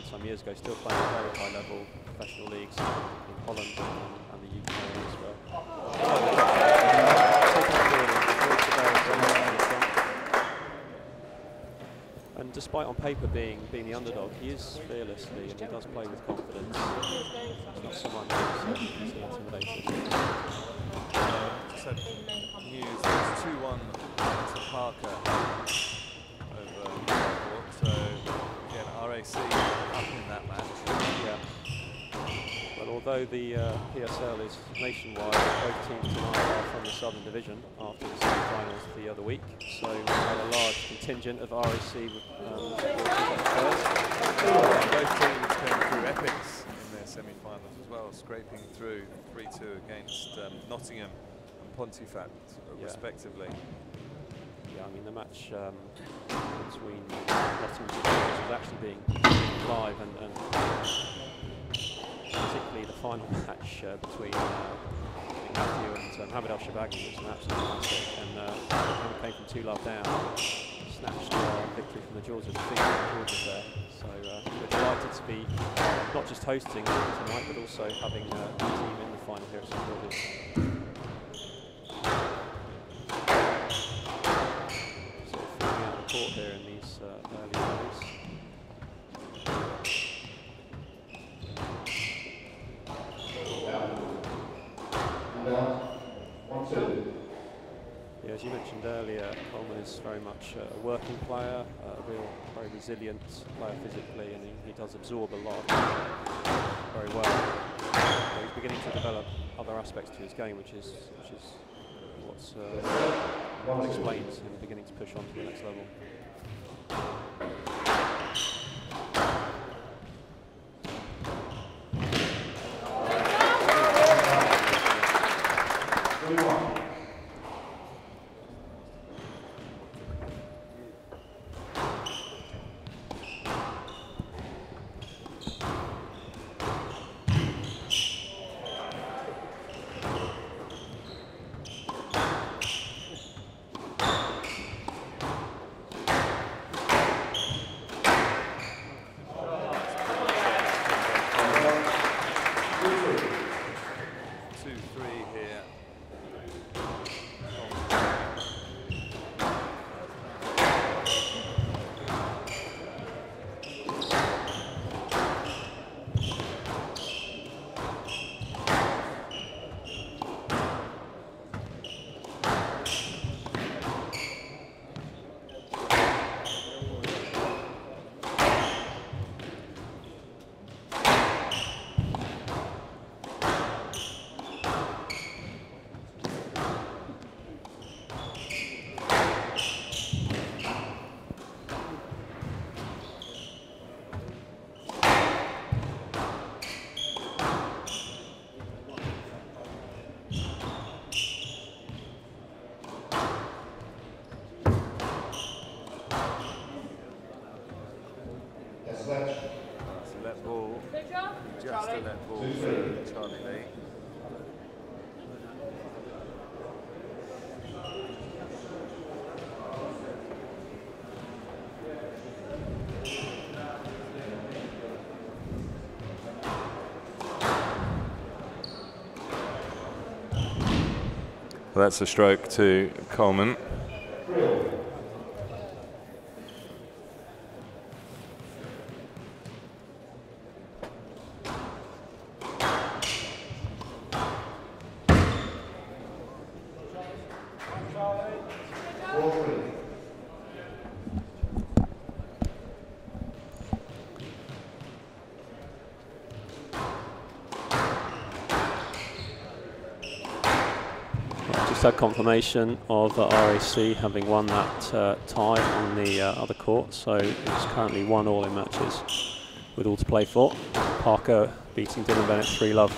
some years ago, still playing at very high level professional leagues in Holland and the UK as well. And despite on paper being the underdog, he is fearlessly and he does play with confidence. He's not someone who's easily intimidated. Just had news, it's 2-1 to Parker over Luxfords. So again, RAC up in that match. Yeah. Well, although the PSL is nationwide, both teams tonight are from the Southern Division after the semi-finals the other week. So we had a large contingent of RAC supporters upstairs. Both teams going through epics in their semi-finals as well, scraping through 3-2 against Nottingham and Pontefract, respectively. Yeah, I mean the match between Nottingham was actually being live and particularly the final match between Matthew and Hamid Al-Shabaghi was an absolute classic, and Hamid came from 2-love down, snatched victory from the Georgians there. So we're delighted to be not just hosting tonight, but also having a team in the final here at St George's. Sort of filling out the court here in these early days. Yeah, as you mentioned earlier, Coleman is very much a working player, a real, very resilient player physically, and he does absorb a lot very well. So he's beginning to develop other aspects to his game, which is what explains him beginning to push on to the next level. Just a let ball for Charlie Lee. Well, that's a stroke to Coleman. Confirmation of RAC having won that tie on the other court, so it's currently 1-1 in matches with all to play for. Parker beating Dylan Bennett 3-love.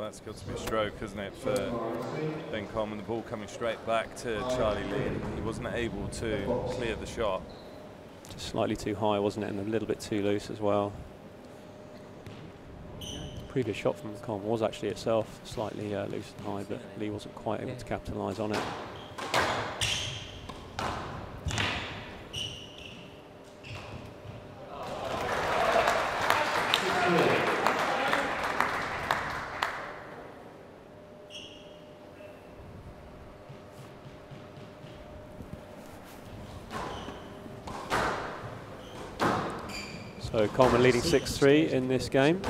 Well, that's got to be a stroke, isn't it, for Ben Coleman? The ball coming straight back to Charlie Lee, and he wasn't able to clear the shot. Just slightly too high, wasn't it, and a little bit too loose as well. The previous shot from Coleman was actually itself slightly loose and high, but Lee wasn't quite able to capitalise on it. So Coleman leading 6-3 in this game.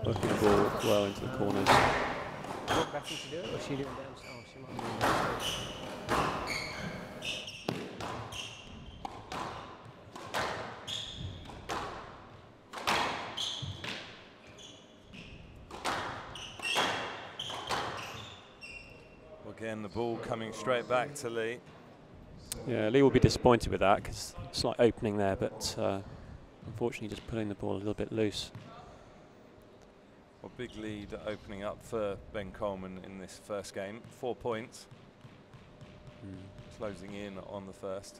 Working the ball well into the corners. Again, the ball coming straight back to Lee. Yeah, Lee will be disappointed with that because slight opening there, but unfortunately just pulling the ball a little bit loose. Well, big lead opening up for Ben Coleman in this first game. 4 points. Closing in on the first.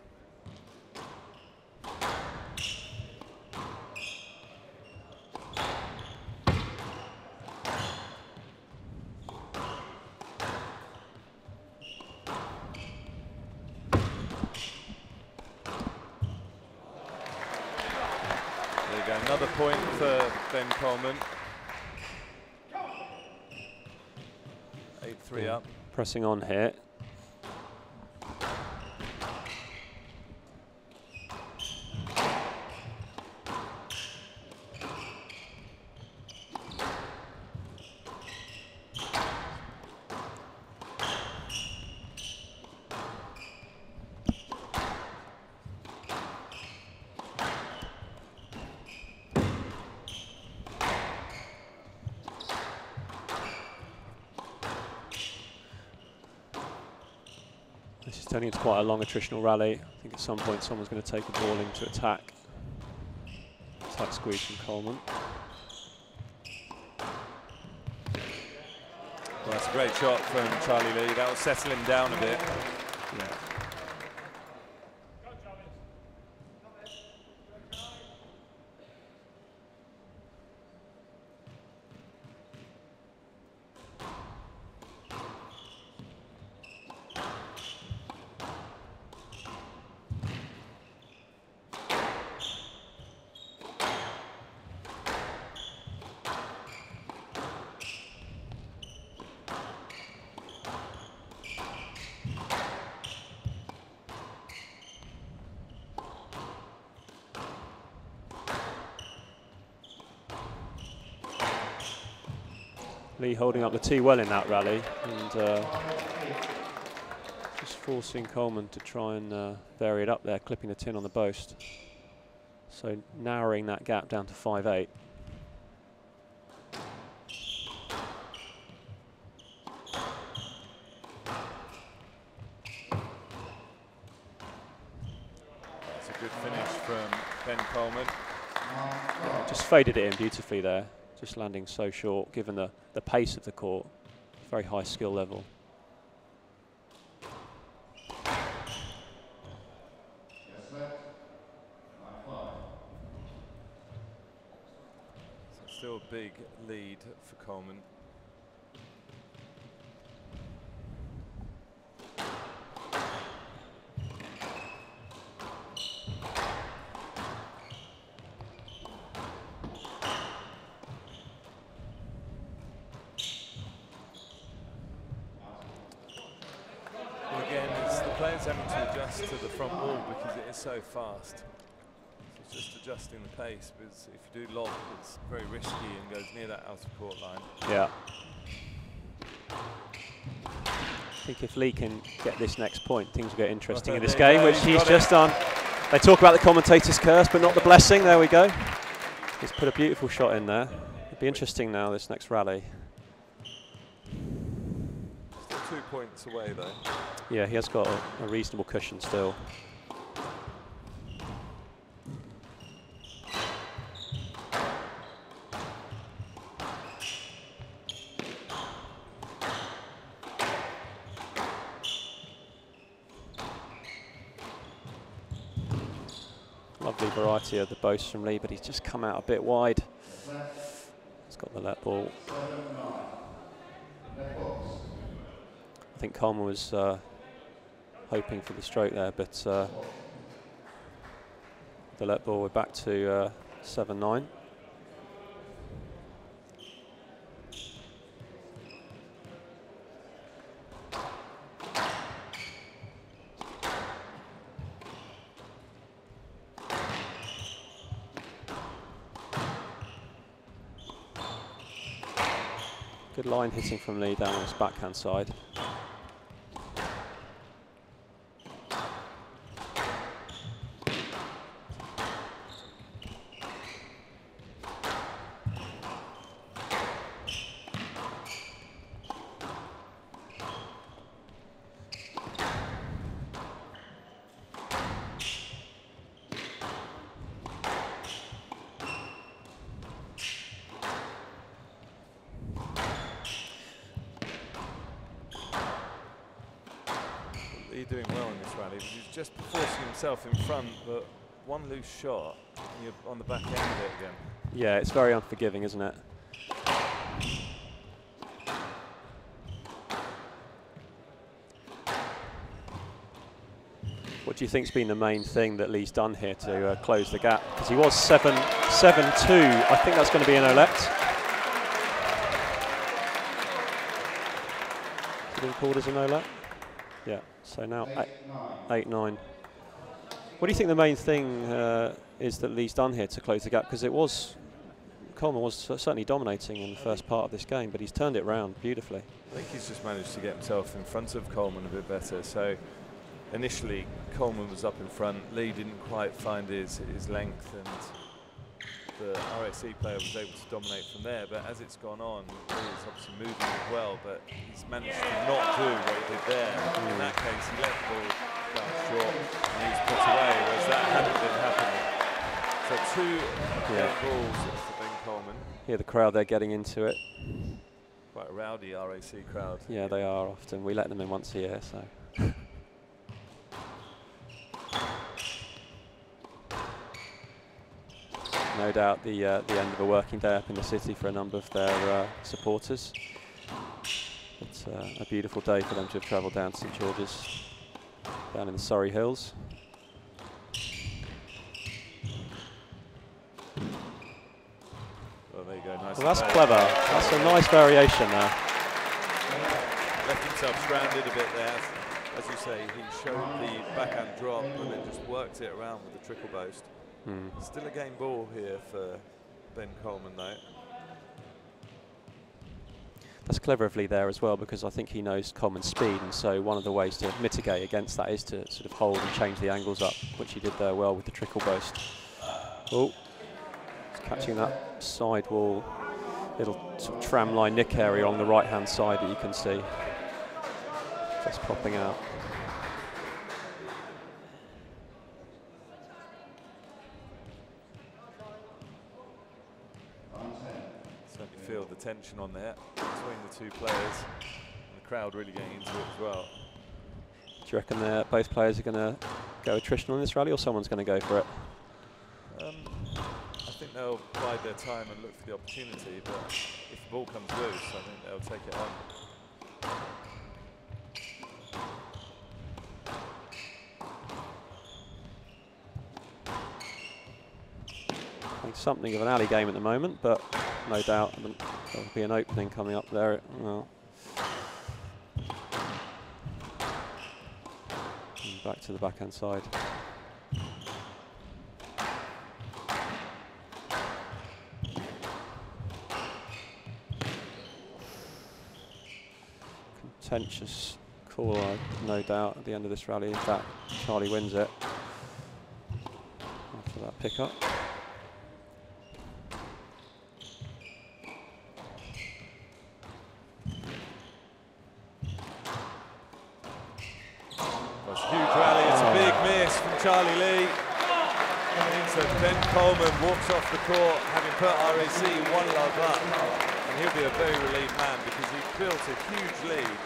Another point for Ben Coleman. 8-3 up. Pressing on here. This is turning into quite a long attritional rally. I think at some point someone's going to take the ball into attack. Tight squeeze from Coleman. Well, that's a great shot from Charlie Lee. That will settle him down a bit. Yeah. Lee holding up the tee well in that rally and just forcing Coleman to try and vary it up there, clipping the tin on the post. So narrowing that gap down to 5-8. That's a good finish from Ben Coleman. Yeah, just faded it in beautifully there. Just landing so short, given the pace of the court. Very high skill level. So still a big lead for Coleman. Players having to adjust to the front wall because it is so fast. So it's just adjusting the pace, because if you do lob, it's very risky and goes near that out of court line. Yeah. I think if Lee can get this next point, things will get interesting in this game, which he's just done. They talk about the commentator's curse, but not the blessing. There we go. He's put a beautiful shot in there. It'll be interesting now, this next rally. 2 points away though. Yeah, he has got a reasonable cushion still. lovely variety of the boasts from Lee, but he's just come out a bit wide. He's got the let ball. I think Coleman was hoping for the stroke there, but the let ball, we're back to 7-9. Good line hitting from Lee down on his backhand side. Doing well in this rally. He's just forcing himself in front, but one loose shot, and you're on the back end of it again. Yeah, it's very unforgiving, isn't it? What do you think's been the main thing that Lee's done here to close the gap? Because he was 7-2. I think that's going to be an Olette. Is it called as an Olette? Yeah, so now 8-9. What do you think the main thing is that Lee's done here to close the gap? Because Coleman was certainly dominating in the first part of this game, but he's turned it round beautifully. I think he's just managed to get himself in front of Coleman a bit better. So initially Coleman was up in front, Lee didn't quite find his length, and the RAC player was able to dominate from there, but as it's gone on, Lee is obviously moving as well, but he's managed to not do what he did there. In that case, he let the ball down short and he's put away, whereas that hadn't been happening. So 2 balls for Ben Coleman. Hear the crowd, they're getting into it. Quite a rowdy RAC crowd. Yeah, they are often. We let them in once a year, so. No doubt the end of a working day up in the city for a number of their supporters. It's a beautiful day for them to have travelled down to St George's, down in the Surrey Hills. Well, there you go. Nice. Well, that's clever. That's a nice variation there. Left himself stranded a bit there. As you say, he showed the backhand drop and then just worked it around with the trickle boast. Still a game ball here for Ben Coleman, though. That's clever of Lee there as well, because I think he knows Coleman's speed, and so one of the ways to mitigate against that is to sort of hold and change the angles up, which he did there well with the trickle boast. Oh, he's catching that sidewall, little sort of tram line nick area on the right-hand side that you can see, just popping out. Feel the tension on there between the two players, and the crowd really getting into it as well. Do you reckon both players are going to go attritional in this rally, or someone's going to go for it? I think they'll bide their time and look for the opportunity, but if the ball comes loose, I think they'll take it on. Something of an alley game at the moment, but no doubt there'll be an opening coming up there. Well, back to the backhand side. Contentious call, no doubt, at the end of this rally, if that Charlie wins it after that pickup. Charlie Lee. So Ben Coleman walks off the court, having put RAC 1 love up, and he'll be a very relieved man because he built a huge lead.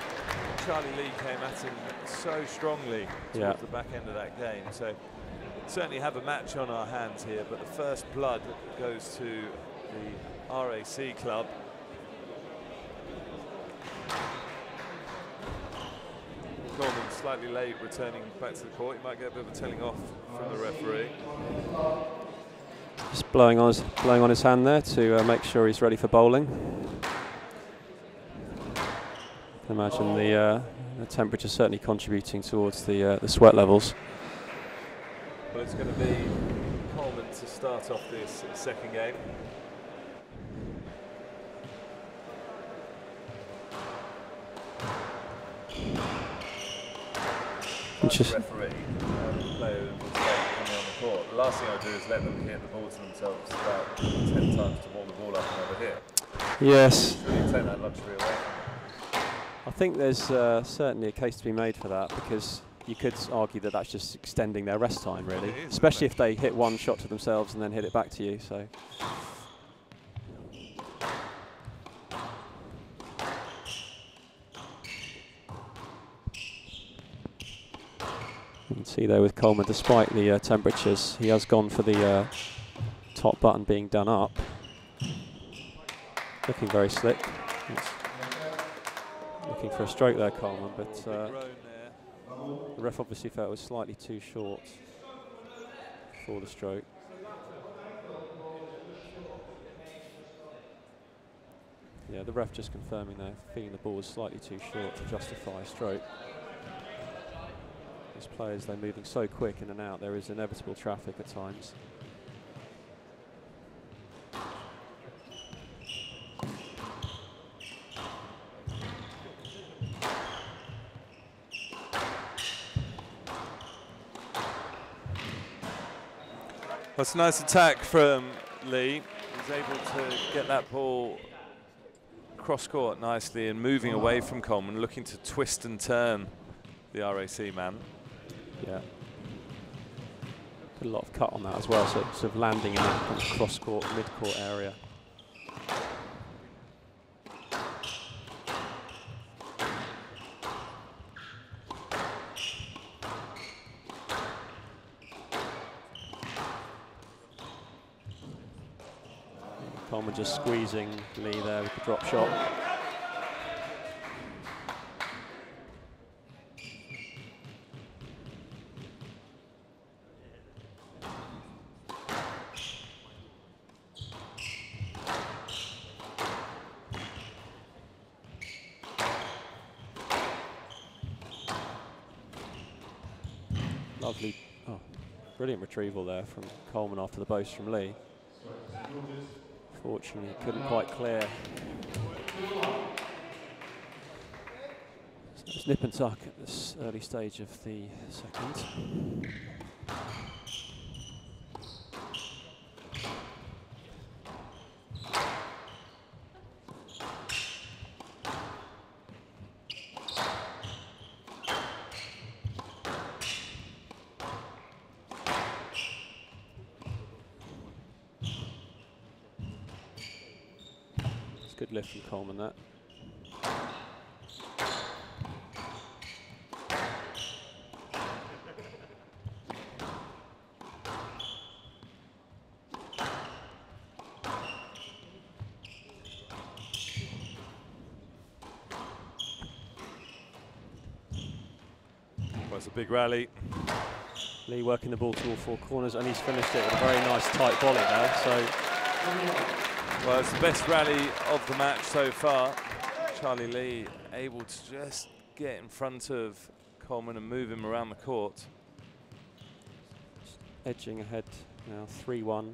Charlie Lee came at him so strongly towards the back end of that game. So certainly have a match on our hands here, but the first blood goes to the RAC club. Coleman slightly late returning back to the court. He might get a bit of a telling off from the referee. Just blowing on his hand there to make sure he's ready for bowling. I can imagine the temperature certainly contributing towards the sweat levels. Well, it's going to be Coleman to start off this second game. Just referee, the player will start coming on the court. The last thing I do is let them hit the ball to themselves about 10 times to warm the ball up and over here. yes. Really take that luxury away. I think there's certainly a case to be made for that, because you could argue that that's just extending their rest time, really, It is, especially if they hit one shot to themselves and then hit it back to you. So. You can see there with Coleman, despite the temperatures, he has gone for the top button being done up. Looking very slick. Looking for a stroke there, Coleman, but the ref obviously felt it was slightly too short for the stroke. Yeah, the ref just confirming there, feeling the ball was slightly too short to justify a stroke. These players, they're moving so quick in and out, there is inevitable traffic at times. That's a nice attack from Lee. He's able to get that ball cross court nicely and moving away from Coleman, looking to twist and turn the RAC man. Yeah. Put a lot of cut on that as well, so sort of landing in that kind of cross court, mid court area. Coleman just squeezing Lee there with the drop shot. Lovely, brilliant retrieval there from Coleman after the boast from Lee. Fortunately, he couldn't quite clear. So it's nip and tuck at this early stage of the second. Good lift from Coleman, that. Well, it's a big rally. Lee working the ball to all four corners, and he's finished it with a very nice tight volley there. So. Well, it's the best rally of the match so far. Charlie Lee able to just get in front of Coleman and move him around the court. Edging ahead now, 3-1.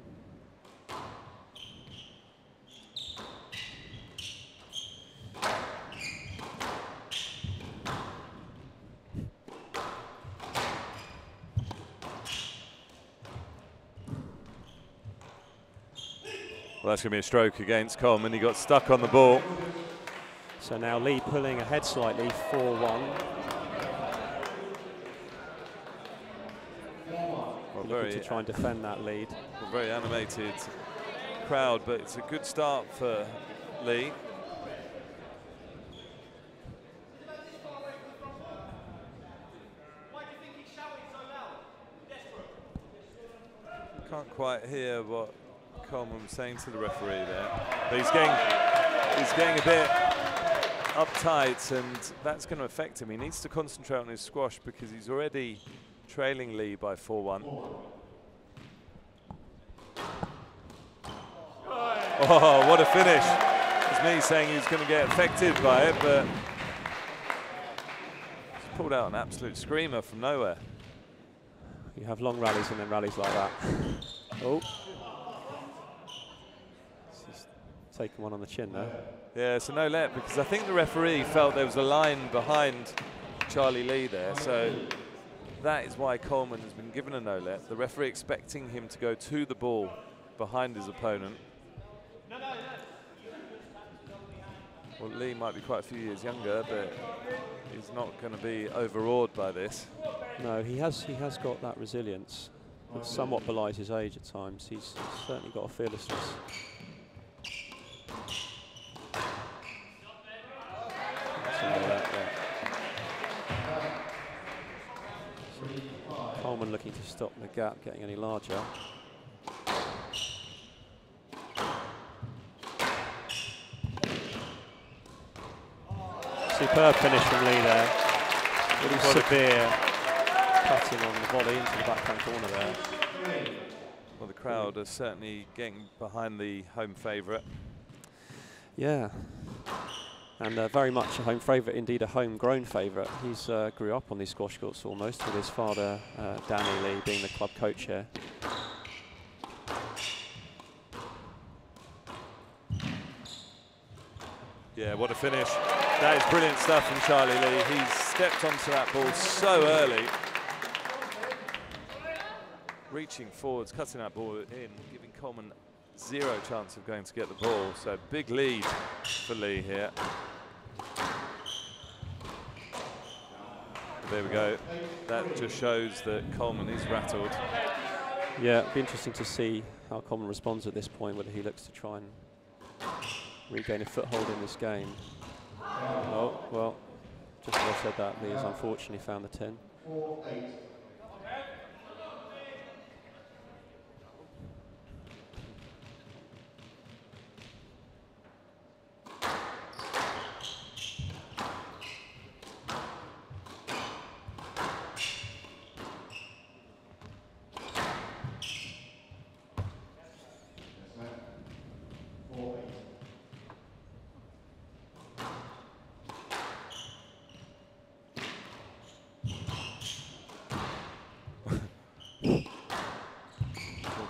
Well, that's going to be a stroke against Coleman. He got stuck on the ball. So now Lee pulling ahead slightly, 4-1. Well, looking to try and defend that lead. A very animated crowd, but it's a good start for Lee. quite hear what Coleman was saying to the referee there. But he's getting a bit uptight, and that's going to affect him. He needs to concentrate on his squash because he's already trailing Lee by 4-1. Oh, what a finish. It's me saying he was going to get affected by it, but he's pulled out an absolute screamer from nowhere. You have long rallies and then rallies like that. Oh. He's taken one on the chin there. Yeah, it's a no-let because I think the referee felt there was a line behind Charlie Lee there, so that is why Coleman has been given a no-let. The referee expecting him to go to the ball behind his opponent. Well, Lee might be quite a few years younger, but he's not going to be overawed by this. No, he has got that resilience that somewhat belies his age at times. He's certainly got a fearlessness. Coleman looking to stop the gap getting any larger. Superb finish from Lee there. Really severe cutting on the volley into the backhand corner there. Well, the crowd are certainly getting behind the home favourite. Yeah, and very much a home favourite, indeed a homegrown favourite. He's grew up on these squash courts almost, with his father, Danny Lee, being the club coach here. Yeah, what a finish. That is brilliant stuff from Charlie Lee. He's stepped onto that ball so early. Reaching forwards, cutting that ball in, giving Coleman zero chance of going to get the ball. So big lead for Lee here. There we go. That just shows that Coleman is rattled. Yeah, it'd be interesting to see how Coleman responds at this point, whether he looks to try and regain a foothold in this game. Oh, well, just as I said that, Lee has unfortunately found the 10.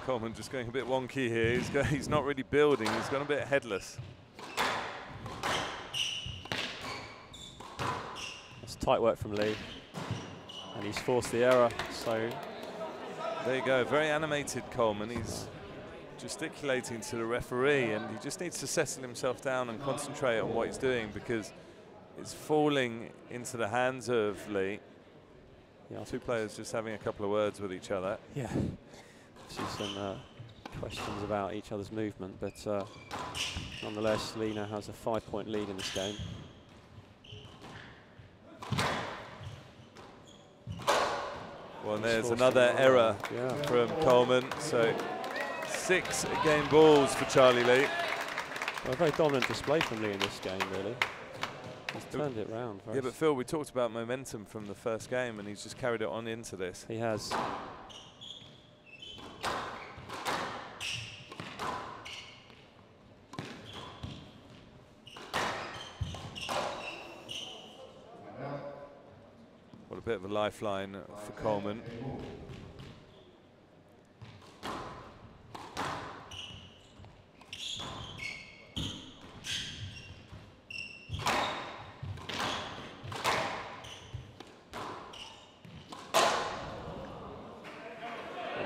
Coleman just going a bit wonky here. He's not really building. He's gone a bit headless. It's tight work from Lee, and he's forced the error. So there you go. Very animated Coleman. He's gesticulating to the referee, and he just needs to settle himself down and concentrate on what he's doing because it's falling into the hands of Lee. Yeah, two players just having a couple of words with each other. Yeah. See some questions about each other's movement, but nonetheless, Lee now has a 5-point lead in this game. Well, and there's another error from Coleman. So 6 game balls for Charlie Lee. Well, a very dominant display from Lee in this game, really. He's turned it round. Yeah, but Phil, we talked about momentum from the first game, and he's just carried it on into this. He has. What a bit of a lifeline for Coleman.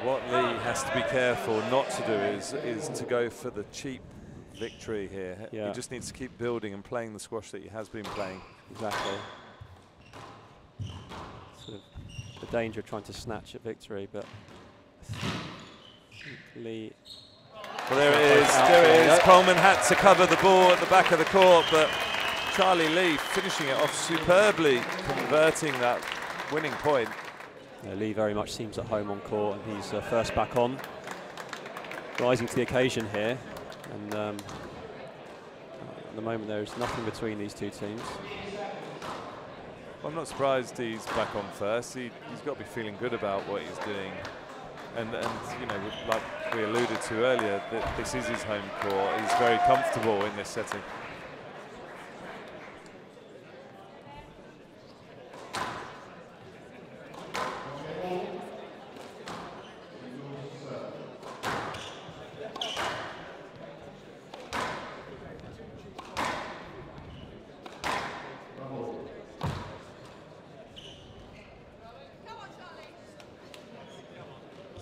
What Lee has to be careful not to do is to go for the cheap victory here. Yeah. He just needs to keep building and playing the squash that he has been playing. Exactly. Sort of the danger of trying to snatch at victory, but Lee. Well, there it is. There it is. Coleman had to cover the ball at the back of the court, but Charlie Lee finishing it off superbly, converting that winning point. Yeah, Lee very much seems at home on court, and he's first back on. rising to the occasion here, and at the moment there is nothing between these two teams. Well, I'm not surprised he's back on first. He's got to be feeling good about what he's doing. And you know, like we alluded to earlier, that this is his home court. He's very comfortable in this setting.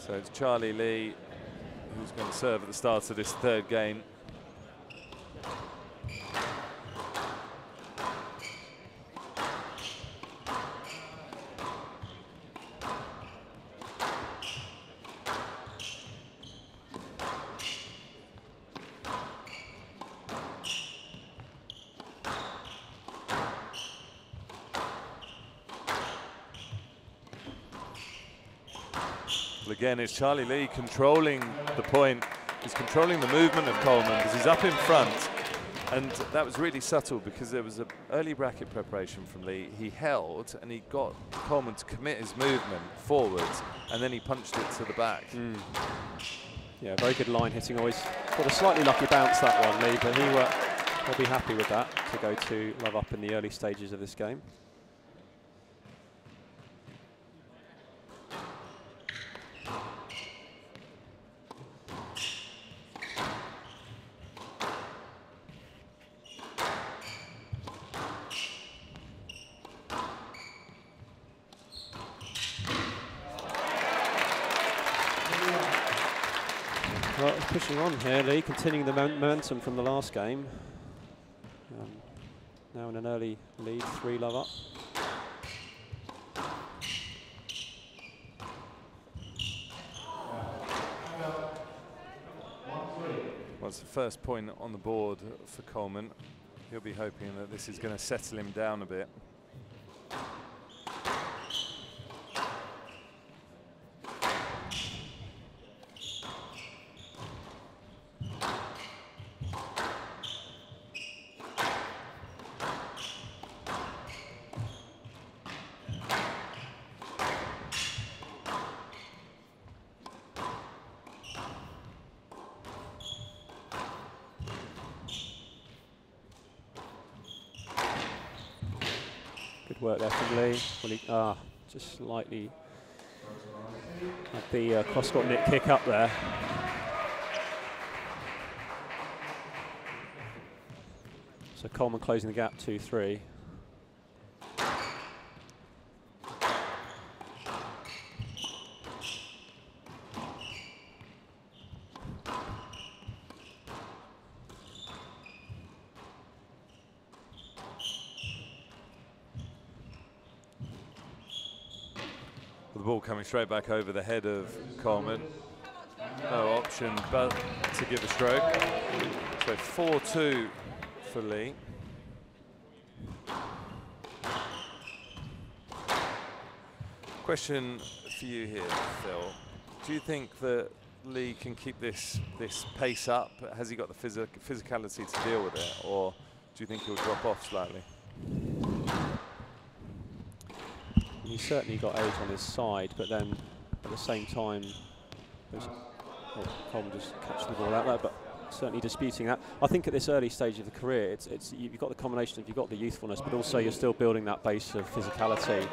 So it's Charlie Lee who's going to serve at the start of this third game. Again, it's Charlie Lee controlling the point. He's controlling the movement of Coleman because he's up in front. And that was really subtle because there was an early racket preparation from Lee. He held and he got Coleman to commit his movement forwards, and then he punched it to the back. Yeah, very good line hitting. Always got a slightly lucky bounce that one, Lee, but he'll be happy with that to go to love up in the early stages of this game. Well, pushing on here, Lee, continuing the momentum from the last game. Now in an early lead, 3 love up. Well, it's the first point on the board for Coleman. He'll be hoping that this is going to settle him down a bit. Work there from Lee. Well, just slightly had the cross-court nick kick up there. So Coleman closing the gap 2-3. The ball coming straight back over the head of Coleman. No option but to give a stroke. So 4-2 for Lee. Question for you here, Phil. Do you think that Lee can keep this pace up? Has he got the physicality to deal with it, or do you think he'll drop off slightly? He's certainly got age on his side, but then at the same time, Coleman just catching the ball out there, but certainly disputing that. I think at this early stage of the career, you've got the combination of, you've got the youthfulness, but also you're still building that base of physicality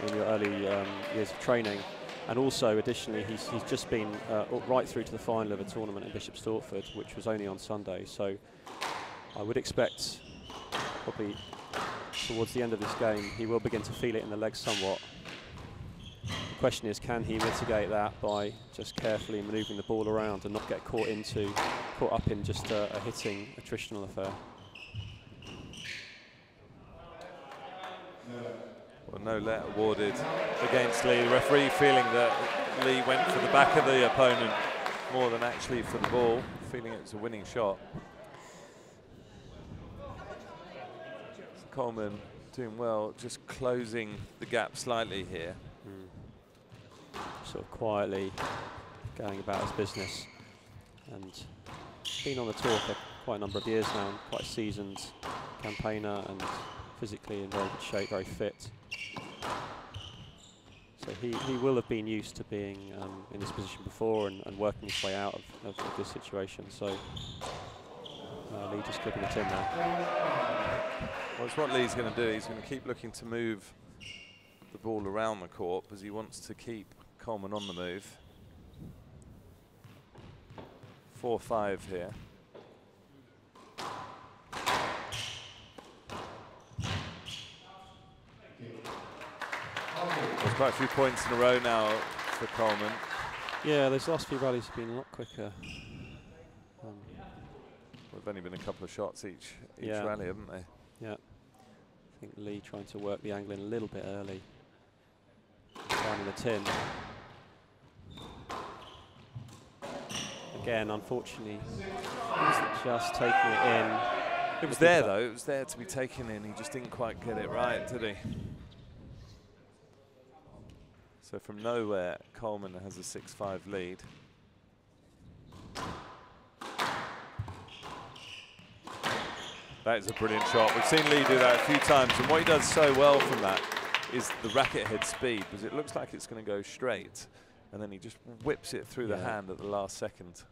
in your early years of training. And also, additionally, he's just been right through to the final of a tournament in Bishop Stortford, which was only on Sunday. So I would expect probably towards the end of this game, he will begin to feel it in the legs somewhat. The question is, can he mitigate that by just carefully manoeuvring the ball around and not get caught up in just a hitting attritional affair? Well, no let awarded against Lee. The referee feeling that Lee went for the back of the opponent more than actually for the ball, feeling it was a winning shot. Coleman doing well, just closing the gap slightly here. Sort of quietly going about his business. and been on the tour for quite a number of years now, and quite a seasoned campaigner and physically in very good shape, very fit. So he will have been used to being in this position before and working his way out of this situation. So Lee just clipping it in there. Well, it's what Lee's going to do. He's going to keep looking to move the ball around the court because he wants to keep Coleman on the move. 4-5 here. There's quite a few points in a row now for Coleman. Yeah, those last few rallies have been a lot quicker. We've only been a couple of shots each yeah. rally, haven't they? Yeah. I think Lee trying to work the angle in a little bit early. Finding the tin. Again, unfortunately, he's just taking it in. It was there though, it was there to be taken in. He just didn't quite get it right, did he? So from nowhere, Coleman has a 6-5 lead. That is a brilliant shot. We've seen Lee do that a few times, and what he does so well from that is the racket head speed, because it looks like it's going to go straight, and then he just whips it through the hand at the last second.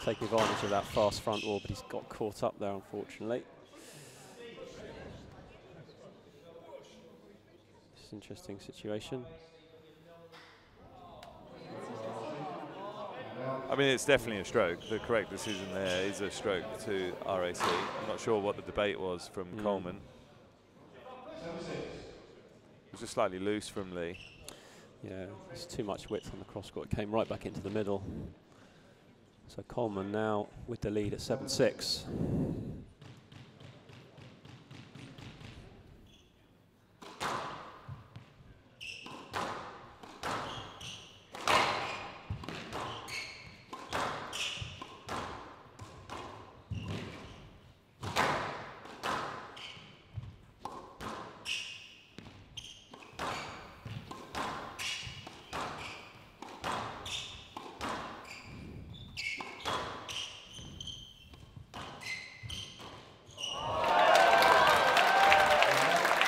Taking advantage of that fast front wall, but he's got caught up there, unfortunately. It's an interesting situation. I mean, it's definitely a stroke. The correct decision there is a stroke to RAC. I'm not sure what the debate was from Coleman. It was just slightly loose from Lee. Yeah, there's too much width on the cross court. It came right back into the middle. So Coleman now with the lead at 7-6.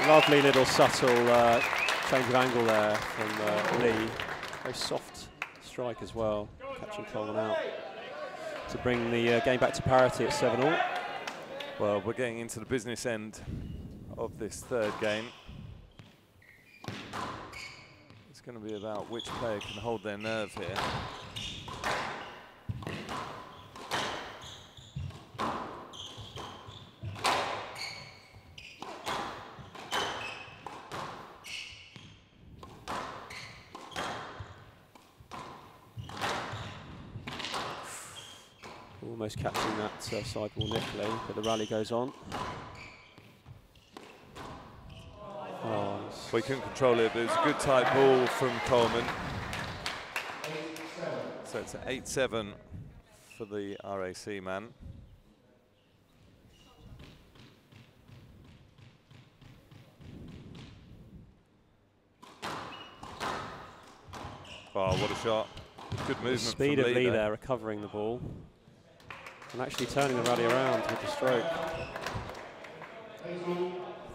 Lovely little subtle change of angle there from Lee. Very soft strike as well, catching Coleman out to bring the game back to parity at 7-all. Well, we're getting into the business end of this third game. It's going to be about which player can hold their nerve here. Almost catching that sideball nickly, but the rally goes on. Oh, we couldn't control it, but it was a good tight ball from Coleman. So it's 8-7 for the RAC man. Oh, what a shot. Good movement. The speed of Lee there, recovering the ball. And actually turning the rally around with the stroke.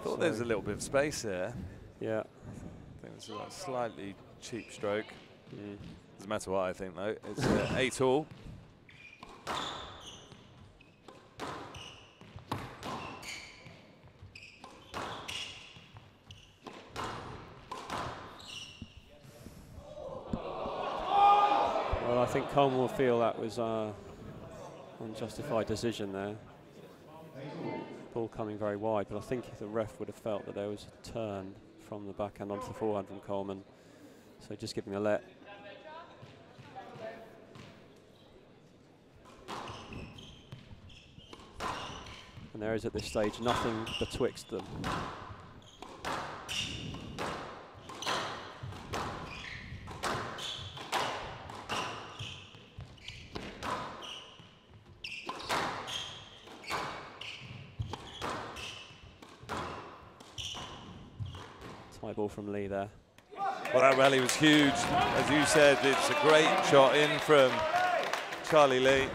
Thought there was a little bit of space there. Yeah. I think it's a slightly cheap stroke. Doesn't matter what I think though. It's 8-all. Well, I think Coleman will feel that was unjustified decision there. Ball coming very wide, but I think the ref would have felt that there was a turn from the backhand onto the forehand from Coleman. So just giving a let. And there is at this stage nothing betwixt them. High ball from Lee there. Well, that rally was huge. As you said, it's a great shot in from Charlie Lee.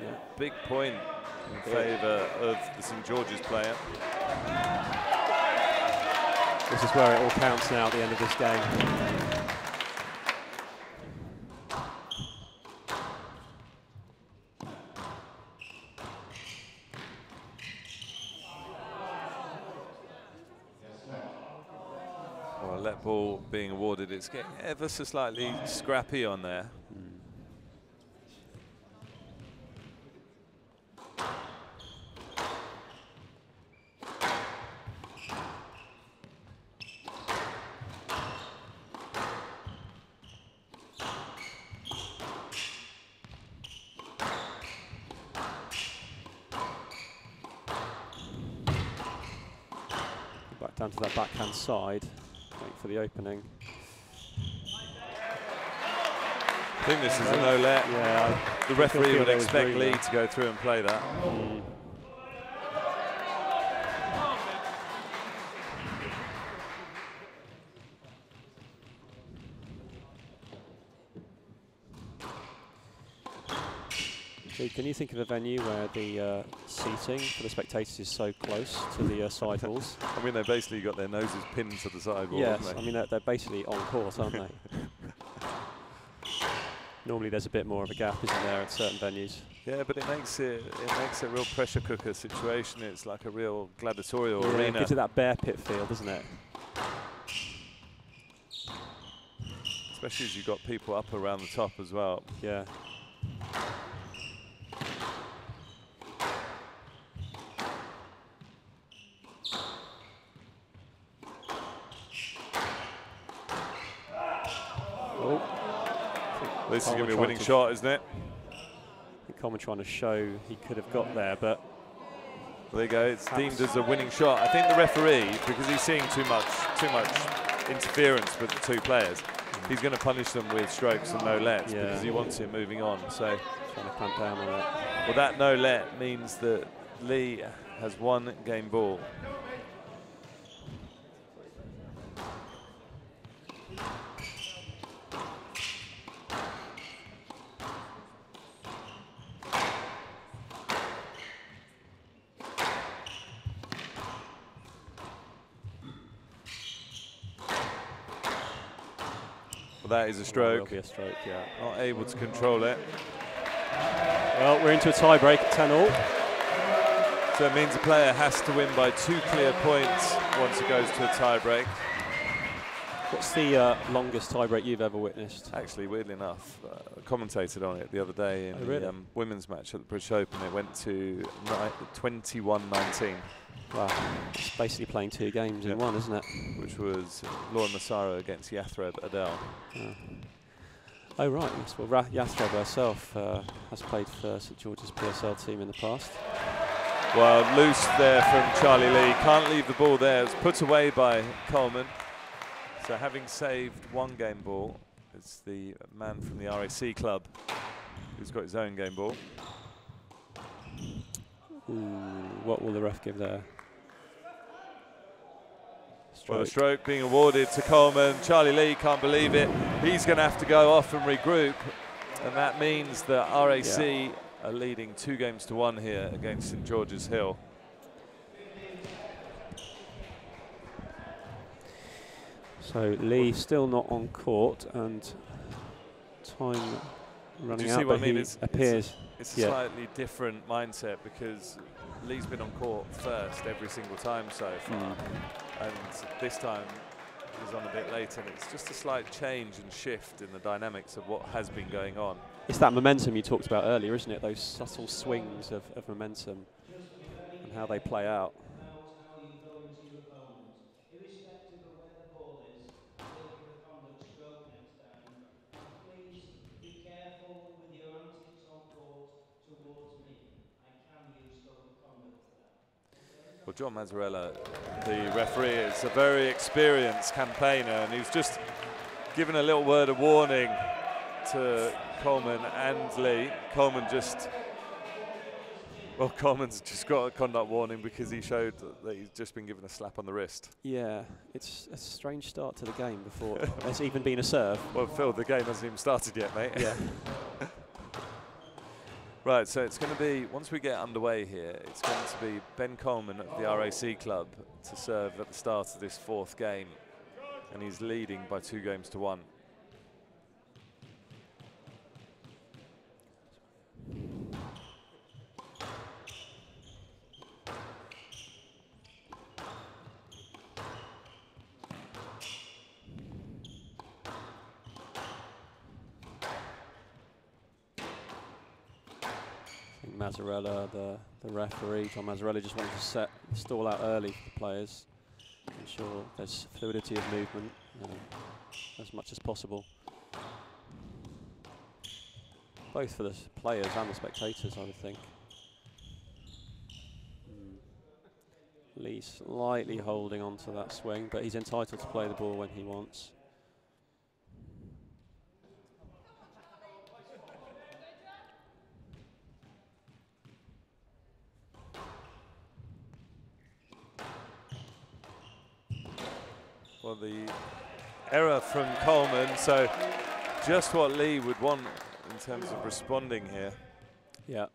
Yeah. Big point in favour of the St George's player. This is where it all counts now at the end of this game. Well, let ball being awarded, it's getting ever so slightly scrappy on there. Back down to that backhand side, waiting for the opening. I think this is a no-let. Yeah, the referee would expect Lee to go through and play that. Can you think of a venue where the seating for the spectators is so close to the side walls? I mean, they basically got their noses pinned to the side wall. Yes, I mean they're basically on court, aren't they? Normally there's a bit more of a gap, isn't there, at certain venues? Yeah, but it makes a real pressure cooker situation. It's like a real gladiatorial arena. It gives it that bear pit feel, doesn't it? Especially as you've got people up around the top as well. Yeah. This is going to be a winning shot, isn't it? I think Coleman trying to show he could have got there, but... Well, there you go, it's deemed as a winning shot. I think the referee, because he's seeing too much interference with the two players, he's going to punish them with strokes and no-lets because he wants him moving on. So trying to clamp down on that. Well, that no-let means that Lee has one game ball. Well, that is a stroke. Will be a stroke, yeah. Not able to control it. Well, we're into a tie-break at 10-all. So it means the player has to win by 2 clear points once it goes to a tie-break. What's the longest tie-break you've ever witnessed? Actually, weirdly enough, I commentated on it the other day in the women's match at the British Open. It went to 21-19. Wow, it's basically playing 2 games in one, isn't it? Which was Laura Massaro against Yathreb Adel. Oh right, yes. Well, Yathreb herself has played for St George's PSL team in the past. Well, loose there from Charlie Lee. Can't leave the ball there. It's put away by Coleman. So having saved 1 game ball, it's the man from the RAC club who's got his own game ball. Ooh, what will the ref give there? Well, the stroke being awarded to Coleman. Charlie Lee can't believe it. He's going to have to go off and regroup. And that means that RAC are leading 2-1 here against St George's Hill. So Lee still not on court and time running out, but he appears. It's a slightly different mindset because Lee's been on court first every single time so far. And this time he's on a bit later, and it's just a slight change and shift in the dynamics of what has been going on. It's that momentum you talked about earlier, isn't it? Those subtle swings of momentum and how they play out. Well, John Mazzarella, the referee, is a very experienced campaigner, and he's just given a little word of warning to Coleman and Lee. Coleman's just got a conduct warning because he showed that he's just been given a slap on the wrist. Yeah, it's a strange start to the game before there's even been a serve. Well, Phil, the game hasn't even started yet, mate. Yeah. Right, so it's going to be, once we get underway here, it's going to be Ben Coleman at the RAC club to serve at the start of this 4th game. And he's leading by 2 games to 1. Mazzarella, the referee, John Mazzarella, just wanted to set the stall out early for the players, ensure there's fluidity of movement as much as possible, both for the players and the spectators, I would think. Lee slightly holding on to that swing, but he's entitled to play the ball when he wants. Well, the error from Coleman, so just what Lee would want in terms of responding here. Yeah.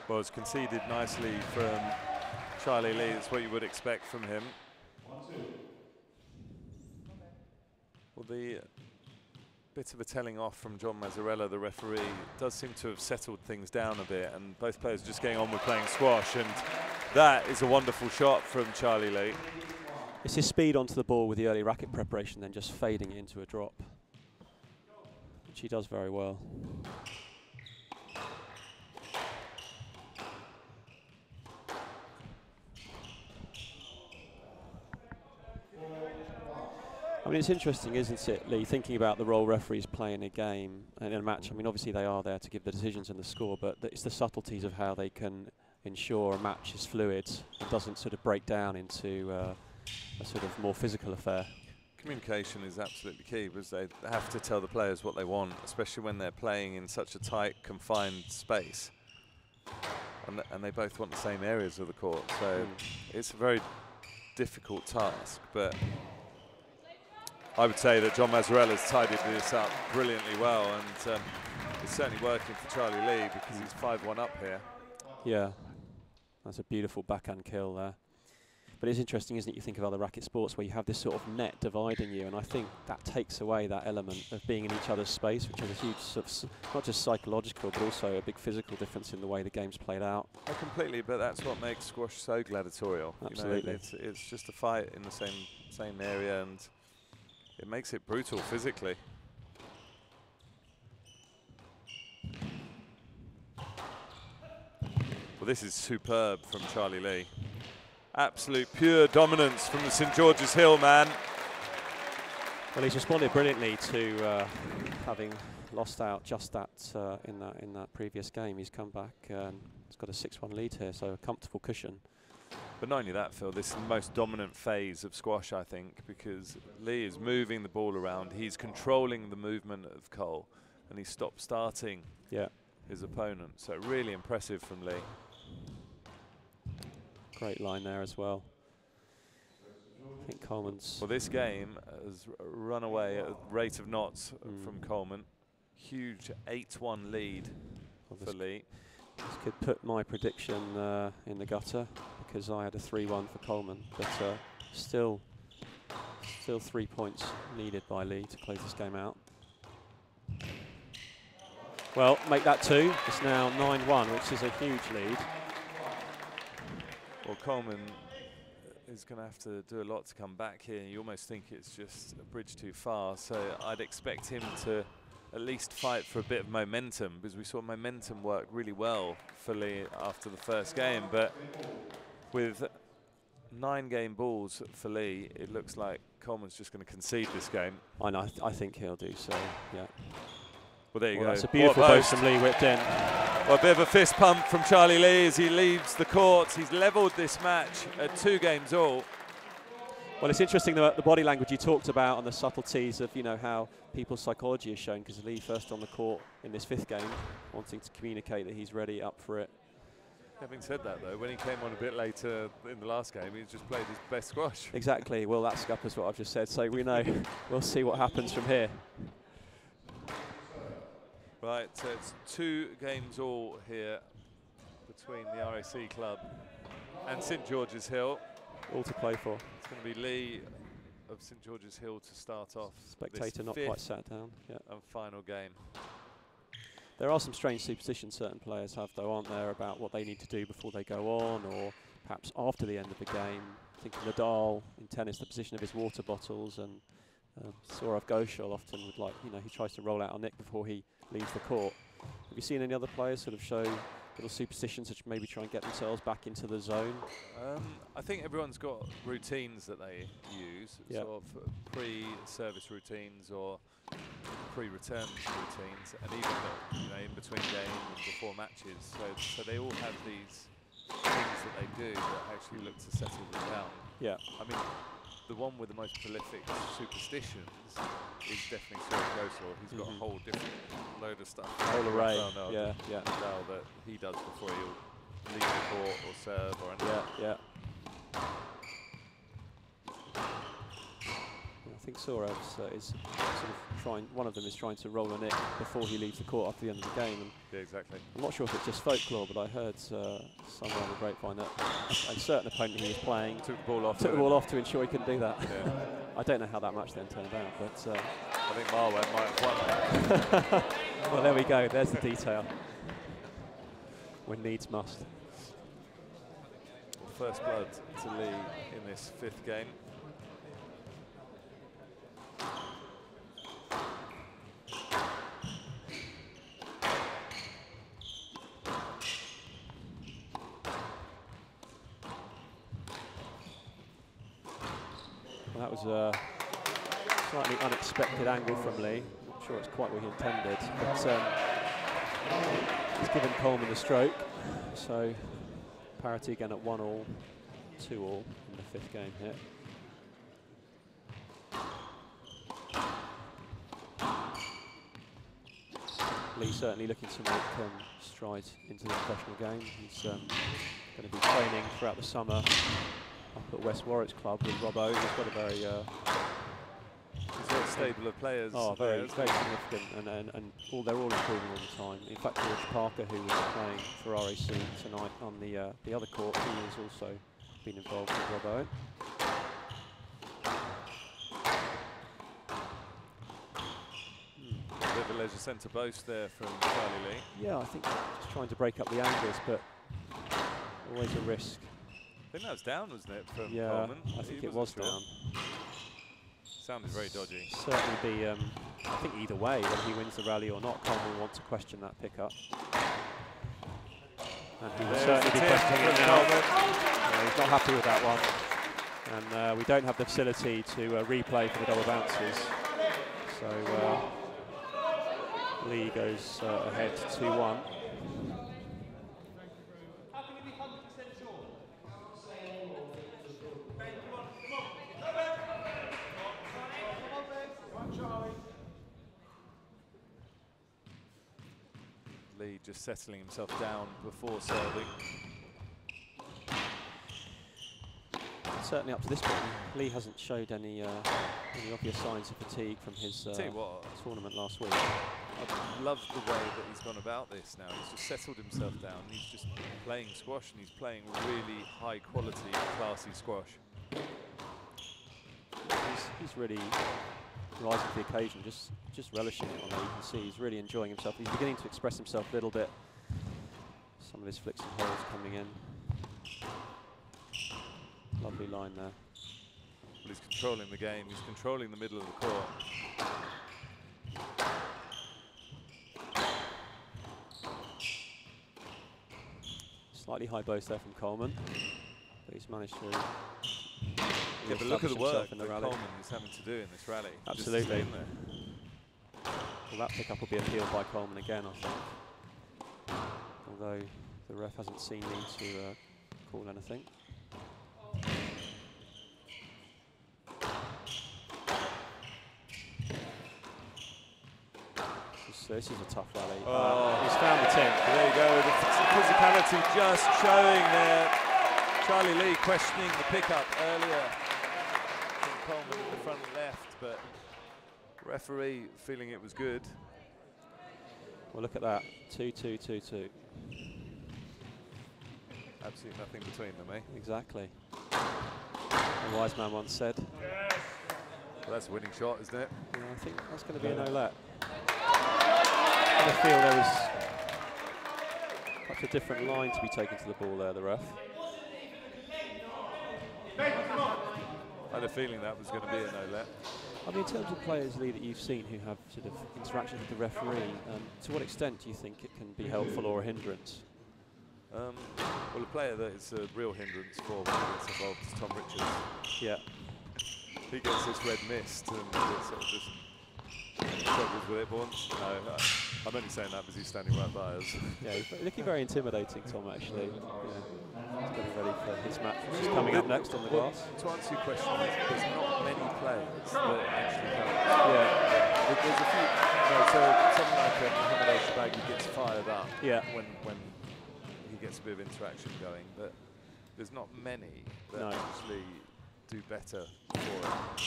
Well, it's conceded nicely from Charlie Lee. It's what you would expect from him. Well, the bit of a telling off from John Mazzarella, the referee, does seem to have settled things down a bit, and both players just getting on with playing squash, and that is a wonderful shot from Charlie Lee. It's his speed onto the ball with the early racket preparation, then just fading it into a drop, which he does very well. I mean, it's interesting, isn't it, Lee, thinking about the role referees play in a game and in a match. I mean, obviously they are there to give the decisions and the score, but it's the subtleties of how they can ensure a match is fluid and doesn't sort of break down into a sort of more physical affair. Communication is absolutely key, because they have to tell the players what they want, especially when they're playing in such a tight, confined space. And they both want the same areas of the court, so it's a very difficult task, but I would say that John Mazzarella's tidied this up brilliantly well, and it's certainly working for Charlie Lee because he's 5-1 up here. Yeah, that's a beautiful backhand kill there. But it's interesting, isn't it? You think of other racket sports where you have this sort of net dividing you, and I think that takes away that element of being in each other's space, which is a huge sort of not just psychological, but also a big physical difference in the way the game's played out. Oh, completely, but that's what makes squash so gladiatorial. Absolutely. You know, it's just a fight in the same area, and it makes it brutal physically. Well, this is superb from Charlie Lee. Absolute pure dominance from the St George's Hill man. Well, he's responded brilliantly to having lost out just that in that previous game. He's come back and he's got a 6-1 lead here, so a comfortable cushion. But not only that, Phil, this is the most dominant phase of squash, I think, because Lee is moving the ball around. He's controlling the movement of Cole, and he stopped starting his opponent. So really impressive from Lee. Great line there as well. I think Coleman's... Well, this game has run away at a rate of knots from Coleman. Huge 8-1 lead for Lee. This could put my prediction in the gutter, because I had a 3-1 for Coleman, but still 3 points needed by Lee to close this game out. Well, make that 2. It's now 9-1, which is a huge lead. Well, Coleman is going to have to do a lot to come back here. You almost think it's just a bridge too far, so I'd expect him to at least fight for a bit of momentum, because we saw momentum work really well for Lee after the first game, but with 9 game balls for Lee, it looks like Coleman's just going to concede this game. I know, I think he'll do so, yeah. Well, there you go. That's a beautiful post from Lee whipped in. Well, a bit of a fist pump from Charlie Lee as he leaves the courts. He's levelled this match at 2 games all. Well, it's interesting the body language you talked about and the subtleties of, you know, how people's psychology is shown, because Lee first on the court in this 5th game, wanting to communicate that he's ready, up for it. Having said that, though, when he came on a bit later in the last game, he just played his best squash. Exactly. Well, that scuppers what I've just said, so we know. We'll see what happens from here. Right, so it's 2 games all here between the RAC club and St George's Hill. All to play for. It's going to be Lee of St George's Hill to start off. Spectator not quite sat down. Yeah. And final game. There are some strange superstitions certain players have, though, aren't there, about what they need to do before they go on, or perhaps after the end of the game. I think Nadal in tennis, the position of his water bottles, and Saurav Ghoshal often would, like, you know, he tries to roll out on Nick before he leaves the court. Have you seen any other players sort of show little superstitions which maybe try and get themselves back into the zone? I think everyone's got routines that they use, sort of pre-service routines or pre-return routines, and even you know, in between games and before matches. So they all have these things that they do that actually look to settle them down. Yeah. I mean, the one with the most prolific superstitions is definitely Saurav Ghoshal. He's got a whole different load of stuff. A whole array. Nadal that he does before he'll leave the court or serve or anything. Yeah. I think Saurav's is sort of trying. One of them is trying to roll a Nick before he leaves the court after the end of the game. And yeah, exactly. I'm not sure if it's just folklore, but I heard somewhere on the grapevine that a certain opponent he was playing took the ball off to ensure he couldn't do that. Yeah. I don't know how that match then turned out, but I think Marwan might have won. Well, there we go. There's the detail. When needs must. First blood to Lee in this 5th game. Well, that was a slightly unexpected angle from Lee. Not sure it's quite what he intended, but he's given Coleman the stroke. So parity again at 1-all, 2-all in the 5th game here. Lee certainly looking to make strides into the professional game. He's going to be training throughout the summer up at West Warwick's club with Robbo. He's got a very he's got a stable of players. Oh, very significant, and they're all improving all the time. In fact, George Parker, who was playing for RAC tonight on the other court, he has also been involved with Robbo. A bit of a leisure centre boast there from Charlie Lee. Yeah, I think just trying to break up the angles, but always a risk. I think that was down, wasn't it, from Coleman? Yeah, I think it was down. Sounded very dodgy. Certainly be, I think either way, whether he wins the rally or not, Coleman will want to question that pickup. And he will certainly be questioning it now. He's not happy with that one. And we don't have the facility to replay for the double bounces. So Lee goes ahead 2-1. Lee just settling himself down before serving. Certainly up to this point, Lee hasn't showed any obvious signs of fatigue from his tournament last week. I love the way that he's gone about this now. He's just settled himself down. He's just playing squash, and he's playing really high quality, classy squash. He's really rising to the occasion, just relishing it on there. You can see he's really enjoying himself. He's beginning to express himself a little bit. Some of his flicks and holes coming in. Lovely line there. Well, he's controlling the game. He's controlling the middle of the court. Slightly high boast there from Coleman, but he's managed to. Yeah, but look at the work that Coleman is having to do in this rally. Absolutely. In there. Well, that pickup will be appealed by Coleman again, I think. although the ref hasn't seen me to call anything. This is a tough rally. He's found the 10. There you go, the physicality just showing there. Charlie Lee questioning the pickup earlier from Coleman in the front left, but referee feeling it was good. Well, look at that, 2-2, 2-2. Absolutely nothing between them, eh? Exactly. A wise man once said. Well, that's a winning shot, isn't it? Yeah, I think that's going to be a no-let. I feel there was such a different line to be taken to the ball there, the ref. I had a feeling that was going to be a no-let. I mean, in terms of players, Lee, that you've seen who have sort of interactions with the referee, to what extent do you think it can be helpful or a hindrance? Well, a player that is a real hindrance for when he gets involved is Tom Richards. Yeah. He gets this red mist and sort of just struggles with it once. No, I'm only saying that because he's standing right by us. Yeah, he's looking very intimidating, Tom, actually. Yeah. He's getting ready for his match, which is coming up next on the glass. To answer your question, there's not many players that actually count. Yeah. There's a few, so something like Mohamed El Shabaghi gets fired up when he gets a bit of interaction going, but there's not many that actually do better for it.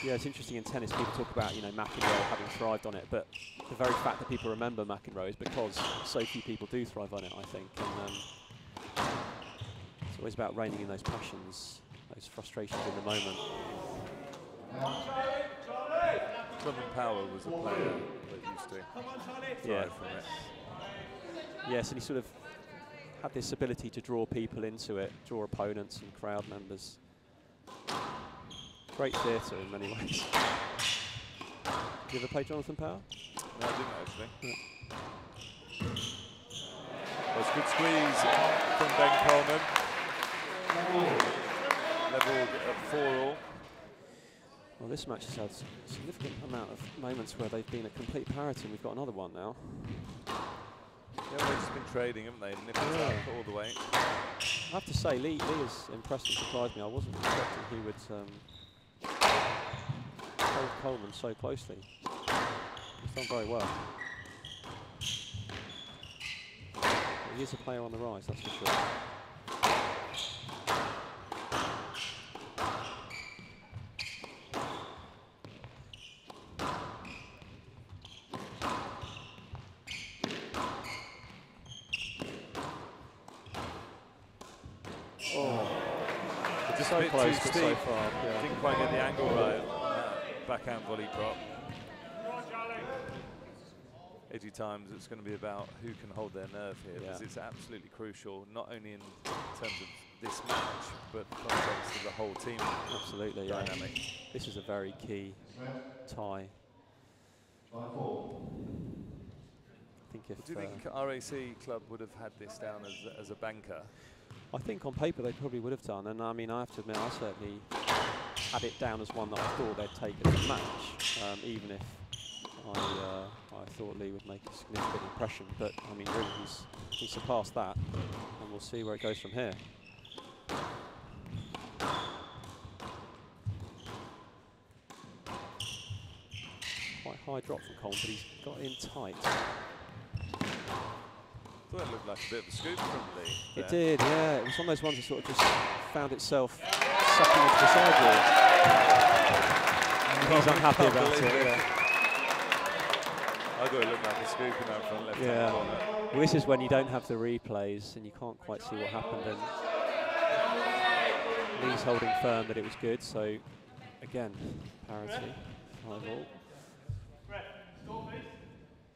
Yeah, it's interesting in tennis, people talk about, you know, McEnroe having thrived on it, but the very fact that people remember McEnroe is because so few people do thrive on it, I think. And it's always about reining in those passions, those frustrations in the moment. Clement Power was a player that used to thrive from it. Yes, and he sort of had this ability to draw people into it, draw opponents and crowd members. Great theatre in many ways. Did you ever play Jonathan Power? No, I didn't actually. Yeah. Well, it's a good squeeze from Ben Coleman. Levelled at 4-all. Well, this match has had a significant amount of moments where they've been a complete parity, and we've got another one now. Yeah, they've just been trading, haven't they? Nipped it up all the way. I have to say, Lee has impressed and surprised me. I wasn't expecting he would hold Coleman so closely. He's done very well. He is a player on the rise, that's for sure. So close, but so far. Yeah. Didn't quite get the angle right on that backhand volley drop. Edgy times, it's going to be about who can hold their nerve here, because it's absolutely crucial, not only in terms of this match, but the context of the whole team. Absolutely, dynamic. Yeah. This is a very key tie. I think if. Do you think RAC Club would have had this down as a banker? I think on paper they probably would have done, and I mean, I have to admit, I certainly had it down as one that I thought they'd take as a match, even if I thought Lee would make a significant impression. But I mean, really, he's surpassed that, and we'll see where it goes from here. Quite high drop from Coleman, but he's got in tight. I thought it looked like a bit of a scoop from Lee. It did, yeah. It was one of those ones that sort of just found itself sucking into the sidewall. He's unhappy about it. Yeah. I thought it looked like a scoop in that front left-hand corner. Well, this is when you don't have the replays and you can't quite see what happened. And Lee's holding firm that it was good. So again, parity, 5-all.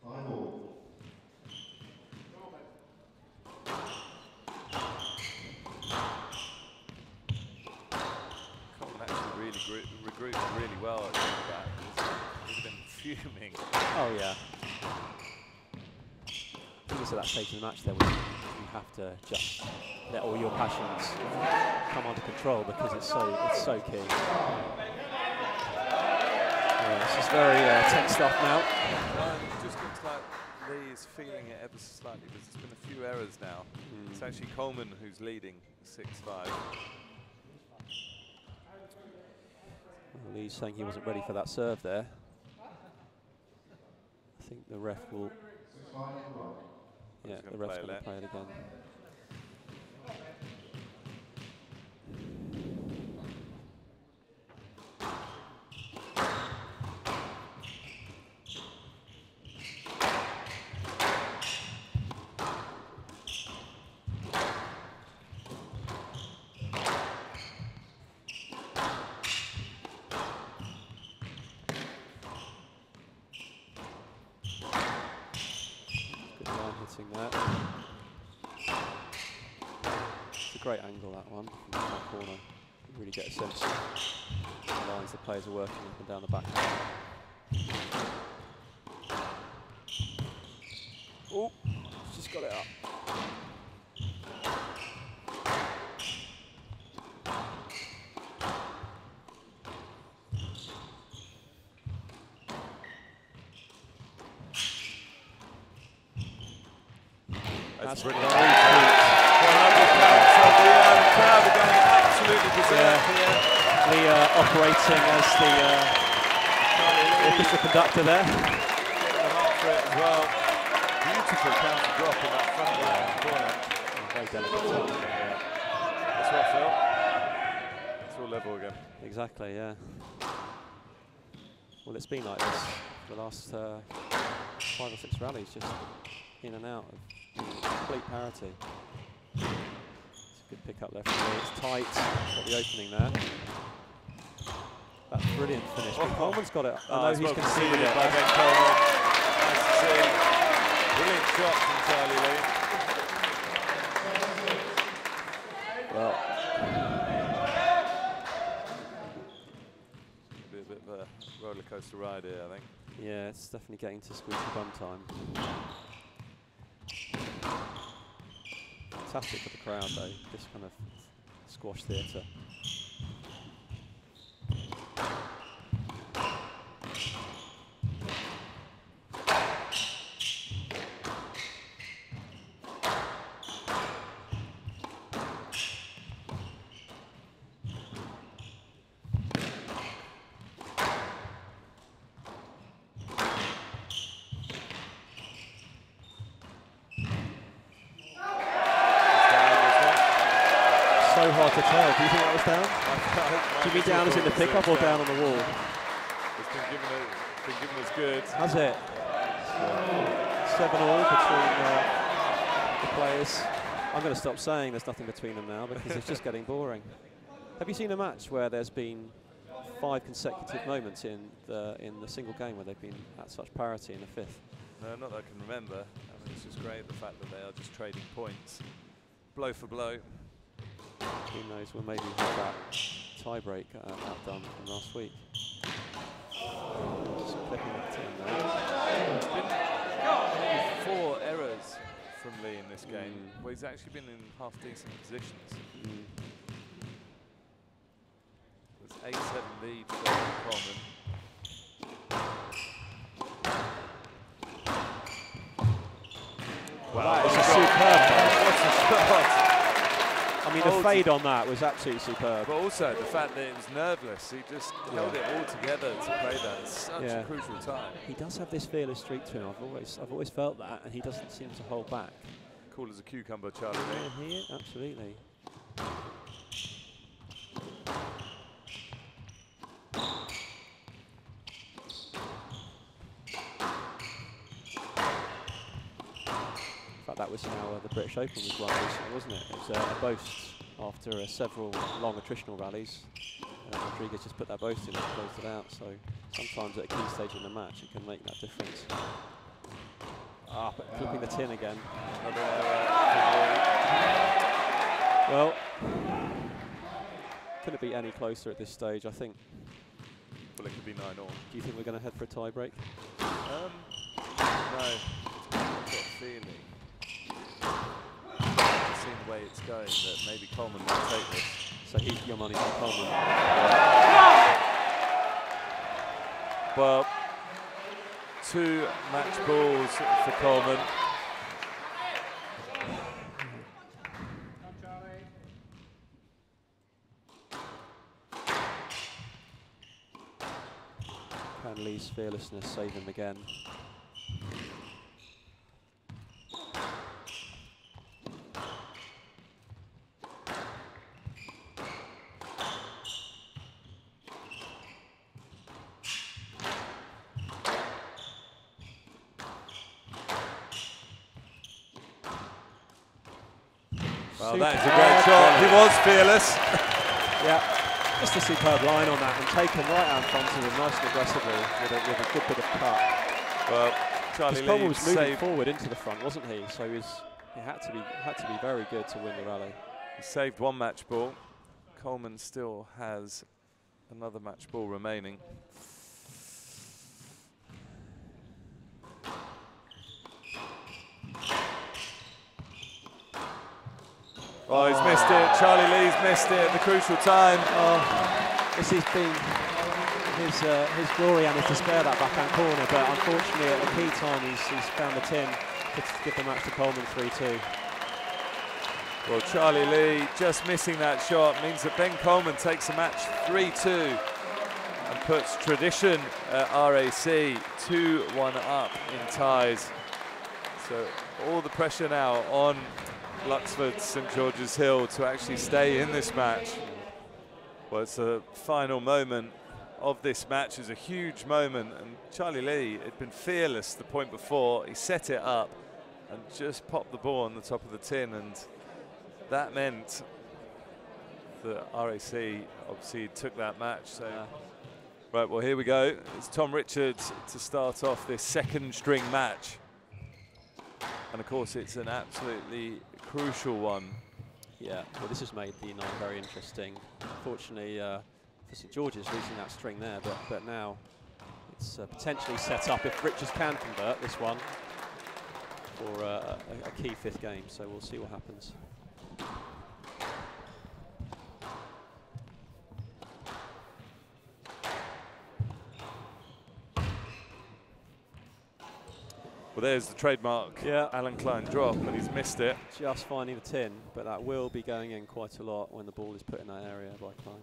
5-all. Regrouped really well at that. He's been fuming. Oh yeah. I think it's at that stage of the match there where you have to just let all your passions come under control, because it's so key. Yeah, this is very tense stuff now. Just looks like Lee is feeling it ever so slightly, but there's been a few errors now. It's actually Coleman who's leading 6-5. Well, Lee's saying he wasn't ready for that serve there. I think the ref will. Yeah, the ref's going to play it again. Hitting that. It's a great angle, that one, from the top corner. You really get a sense of the lines the players are working up and down the back. Oh, just got it up. That's brilliant. The crowd are going absolutely berserk here. Lee operating as the official conductor there. Getting them up for it as well. Beautiful counter drop in that front right corner. Very delicate touch. Yeah. That's what I felt. It's all level again. Exactly, yeah. Well, it's been like this for the last 5 or 6 rallies, just in and out of complete parity. It's a good pick up there from Lee. It's tight. Got the opening there. That's brilliant finish. Oh, Coleman's got it. I know he's conceded it. by Ben Coleman. Nice to see. Brilliant shot from Charlie Lee. Well, Be a bit of a roller coaster ride here, I think. yeah, it's definitely getting to squeaky bum time. Fantastic for the crowd, though. This kind of squash theatre. So hard to tell. Do you think that was down? Do you mean down as in the pickup or down on the wall? It's been given as good. Has it? 7-all between the players. I'm going to stop saying there's nothing between them now because it's just getting boring. Have you seen a match where there's been 5 consecutive moments in the single game where they've been at such parity in the 5th? No, not that I can remember. I mean, it's just great the fact that they are just trading points, blow for blow. Who knows, we'll maybe have that tie-break outdone from last week. Just clipping that team there. There's been 4 errors from Lee in this game, where he's actually been in half-decent positions. There's 8-7 lead for Coleman. Wow, it's a superb. What's the shot? I mean, the fade on that was absolutely superb. But also the fact that it was nerveless, he just held it all together to play that at such a crucial time. He does have this fearless streak to him. I've always felt that, and he doesn't seem to hold back. Cool as a cucumber, Charlie. Yeah, he is, absolutely. In fact, that was how the British Open was won recently, wasn't it? It was a boast after several long attritional rallies. Rodriguez just put that boast in and closed it out. So sometimes at a key stage in the match, it can make that difference. But flipping the tin again. Well, couldn't be any closer at this stage, I think. Well, it could be 9-all. Do you think we're going to head for a tie break? No. I've got a feeling, seeing the way it's going, that maybe Coleman might take this. So your money's on Coleman. Well, 2 match balls for Coleman. Can Lee's fearlessness save him again? Well, that is a great shot. He was fearless. Yeah, just a superb line on that and taken right out in front of him nice and aggressively with a good bit of cut. Well, Charlie Lee was moving forward into the front, wasn't he? So he had to be very good to win the rally. He saved 1 match ball. Coleman still has another match ball remaining. Oh, he's missed it. Charlie Lee's missed it at the crucial time. Oh, this has been his glory and his despair, that backhand corner, but unfortunately at the key time he's found the tin to give the match to Coleman 3-2. Well, Charlie Lee just missing that shot means that Ben Coleman takes the match 3-2 and puts tradition at RAC 2-1 up in ties. So all the pressure now on Luxfords St George's Hill to actually stay in this match. Well, it's the final moment of this match. Is a huge moment, and Charlie Lee had been fearless the point before. He set it up and just popped the ball on the top of the tin, and that meant that RAC obviously took that match. So, right, well, here we go. It's Tom Richards to start off this 2nd string match. And of course, it's an absolutely crucial one. Yeah, well, this has made the night very interesting. Unfortunately, for St George's losing that string there, but now it's potentially set up if Richards can convert this one for a key 5th game. So we'll see what happens. Well, there's the trademark Alan Klein drop, but he's missed it. Just finding the tin, but that will be going in quite a lot when the ball is put in that area by Klein.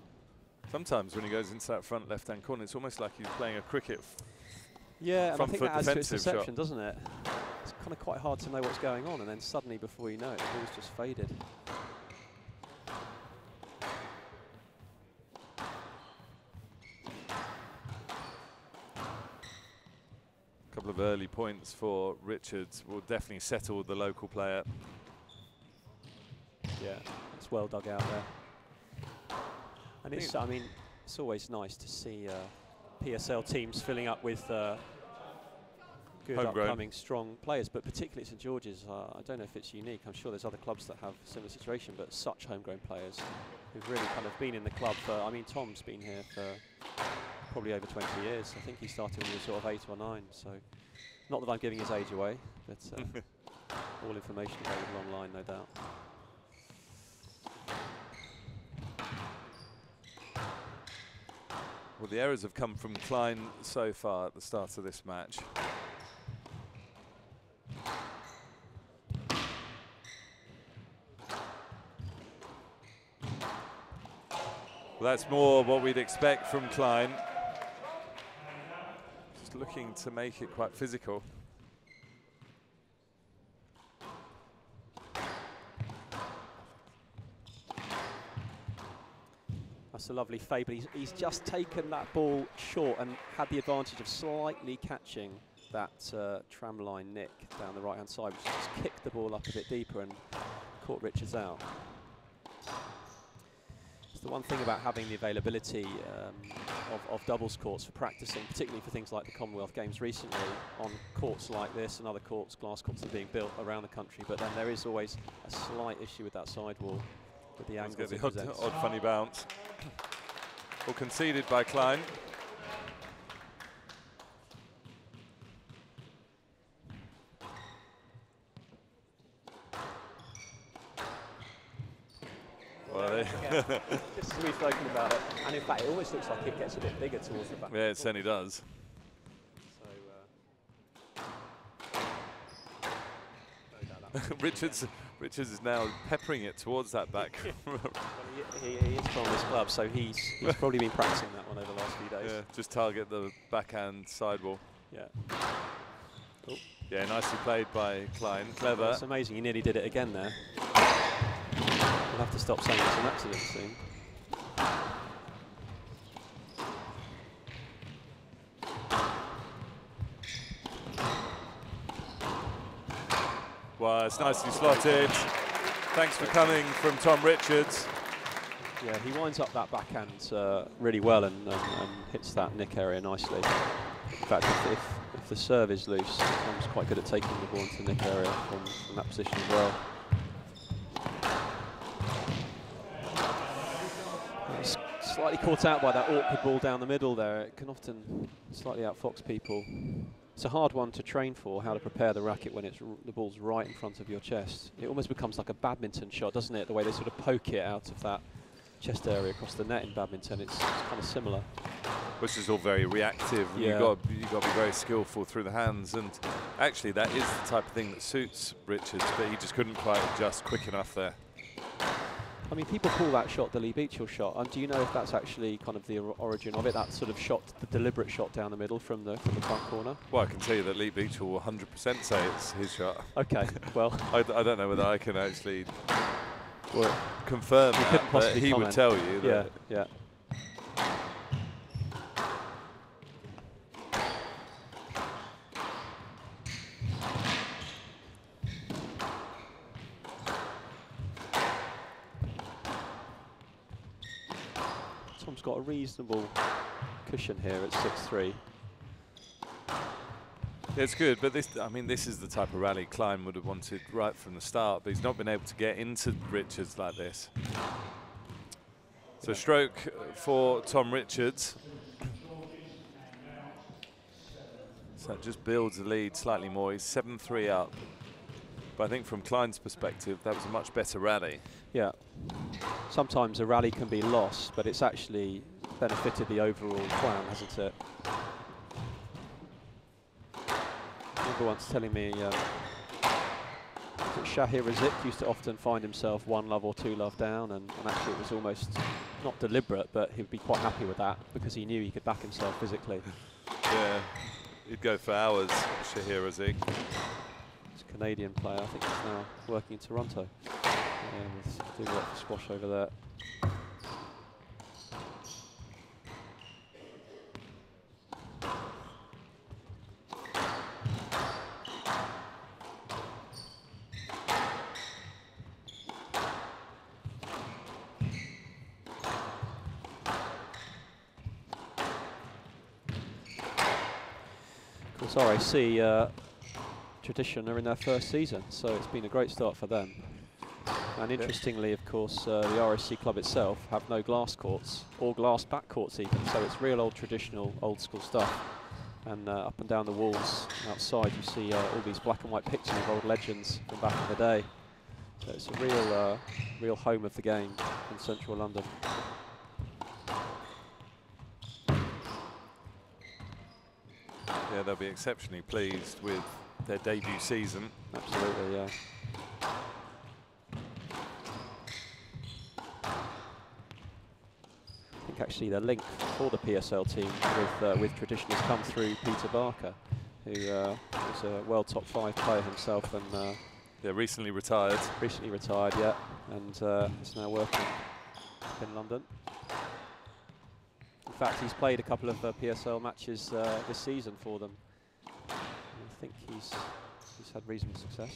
Sometimes when he goes into that front left-hand corner, it's almost like he's playing a cricket. Yeah, and I think that adds to its deception, doesn't it? It's kind of quite hard to know what's going on, and then suddenly, before you know it, the ball's just faded. A couple of early points for Richards will definitely settle the local player. Yeah, it's well dug out there. And it's, I mean, it's always nice to see PSL teams filling up with good upcoming strong players, but particularly St George's. I don't know if it's unique. I'm sure there's other clubs that have a similar situation, but such homegrown players who've really kind of been in the club for, I mean, Tom's been here for probably over 20 years. I think he started when he was sort of 8 or 9, so not that I'm giving his age away, but all information available online, no doubt. Well, the errors have come from Klein so far at the start of this match. Well, that's more what we'd expect from Klein. Just looking to make it quite physical. That's a lovely fade, but he's just taken that ball short and had the advantage of slightly catching that tramline nick down the right-hand side, which just kicked the ball up a bit deeper and caught Richards out. It's the one thing about having the availability of doubles courts for practicing, particularly for things like the Commonwealth Games recently, on courts like this and other courts, glass courts that are being built around the country, but then there is always a slight issue with that sidewall. The angle, the odd funny bounce. Well, conceded by Klein. Well, just as we've spoken about it, and in fact, it almost looks like it gets a bit bigger towards the back. Yeah, it certainly does. So Richards is now peppering it towards that back. Well, he is from this club, so he's probably been practicing that one over the last few days. Yeah, just target the backhand sidewall. Yeah. Oh. Yeah, nicely played by Klein. Clever. It's amazing. He nearly did it again there. We'll have to stop saying it's an accident soon. Well, it's nicely slotted. Thanks for coming from Tom Richards. Yeah, he winds up that backhand really well and hits that nick area nicely. In fact, if the serve is loose, Tom's quite good at taking the ball into the nick area from that position as well. He's slightly caught out by that awkward ball down the middle there. It can often slightly outfox people. It's a hard one to train for, how to prepare the racket when the ball's right in front of your chest. It almost becomes like a badminton shot, doesn't it? The way they sort of poke it out of that chest area across the net in badminton, it's kind of similar. Which is all very reactive. Yeah. You've got to be very skillful through the hands, and actually that is the type of thing that suits Richards, but he just couldn't quite adjust quick enough there. I mean, people call that shot the Lee Beachill shot, and do you know if that's actually kind of the origin of it, that sort of shot, the deliberate shot down the middle from the front corner? Well, I can tell you that Lee Beachill will 100% say it's his shot. Okay, well. I don't know whether I can actually confirm that, but he would tell you that. Yeah. Tom's got a reasonable cushion here at 6-3. It's good, but this is the type of rally Klein would have wanted right from the start, but he's not been able to get into Richards like this. So stroke for Tom Richards. So that just builds the lead slightly more. He's 7-3 up. But I think from Klein's perspective, that was a much better rally. Yeah. Sometimes a rally can be lost, but it's actually benefited the overall plan, hasn't it? I remember once telling me that Shahir Razik used to often find himself 1 love or 2 love down, and actually it was almost not deliberate, but he'd be quite happy with that because he knew he could back himself physically. Yeah, he'd go for hours, Shahir Razik. He's a Canadian player, I think he's now working in Toronto. Doing a lot of squash over there. Of course, RAC Tradition are in their first season, so it's been a great start for them. And interestingly, of course, the RAC club itself have no glass courts or glass back courts even, so it's real old traditional, old school stuff. And up and down the walls outside, you see all these black and white pictures of old legends from back in the day. So it's a real home of the game in central London. Yeah, they'll be exceptionally pleased with their debut season. Absolutely, yeah. I think actually the link for the PSL team with Tradition has come through Peter Barker, who is a world top 5 player himself, and yeah, recently retired. Recently retired, yeah, and is now working in London. In fact, he's played a couple of PSL matches this season for them. I think he's had reasonable success.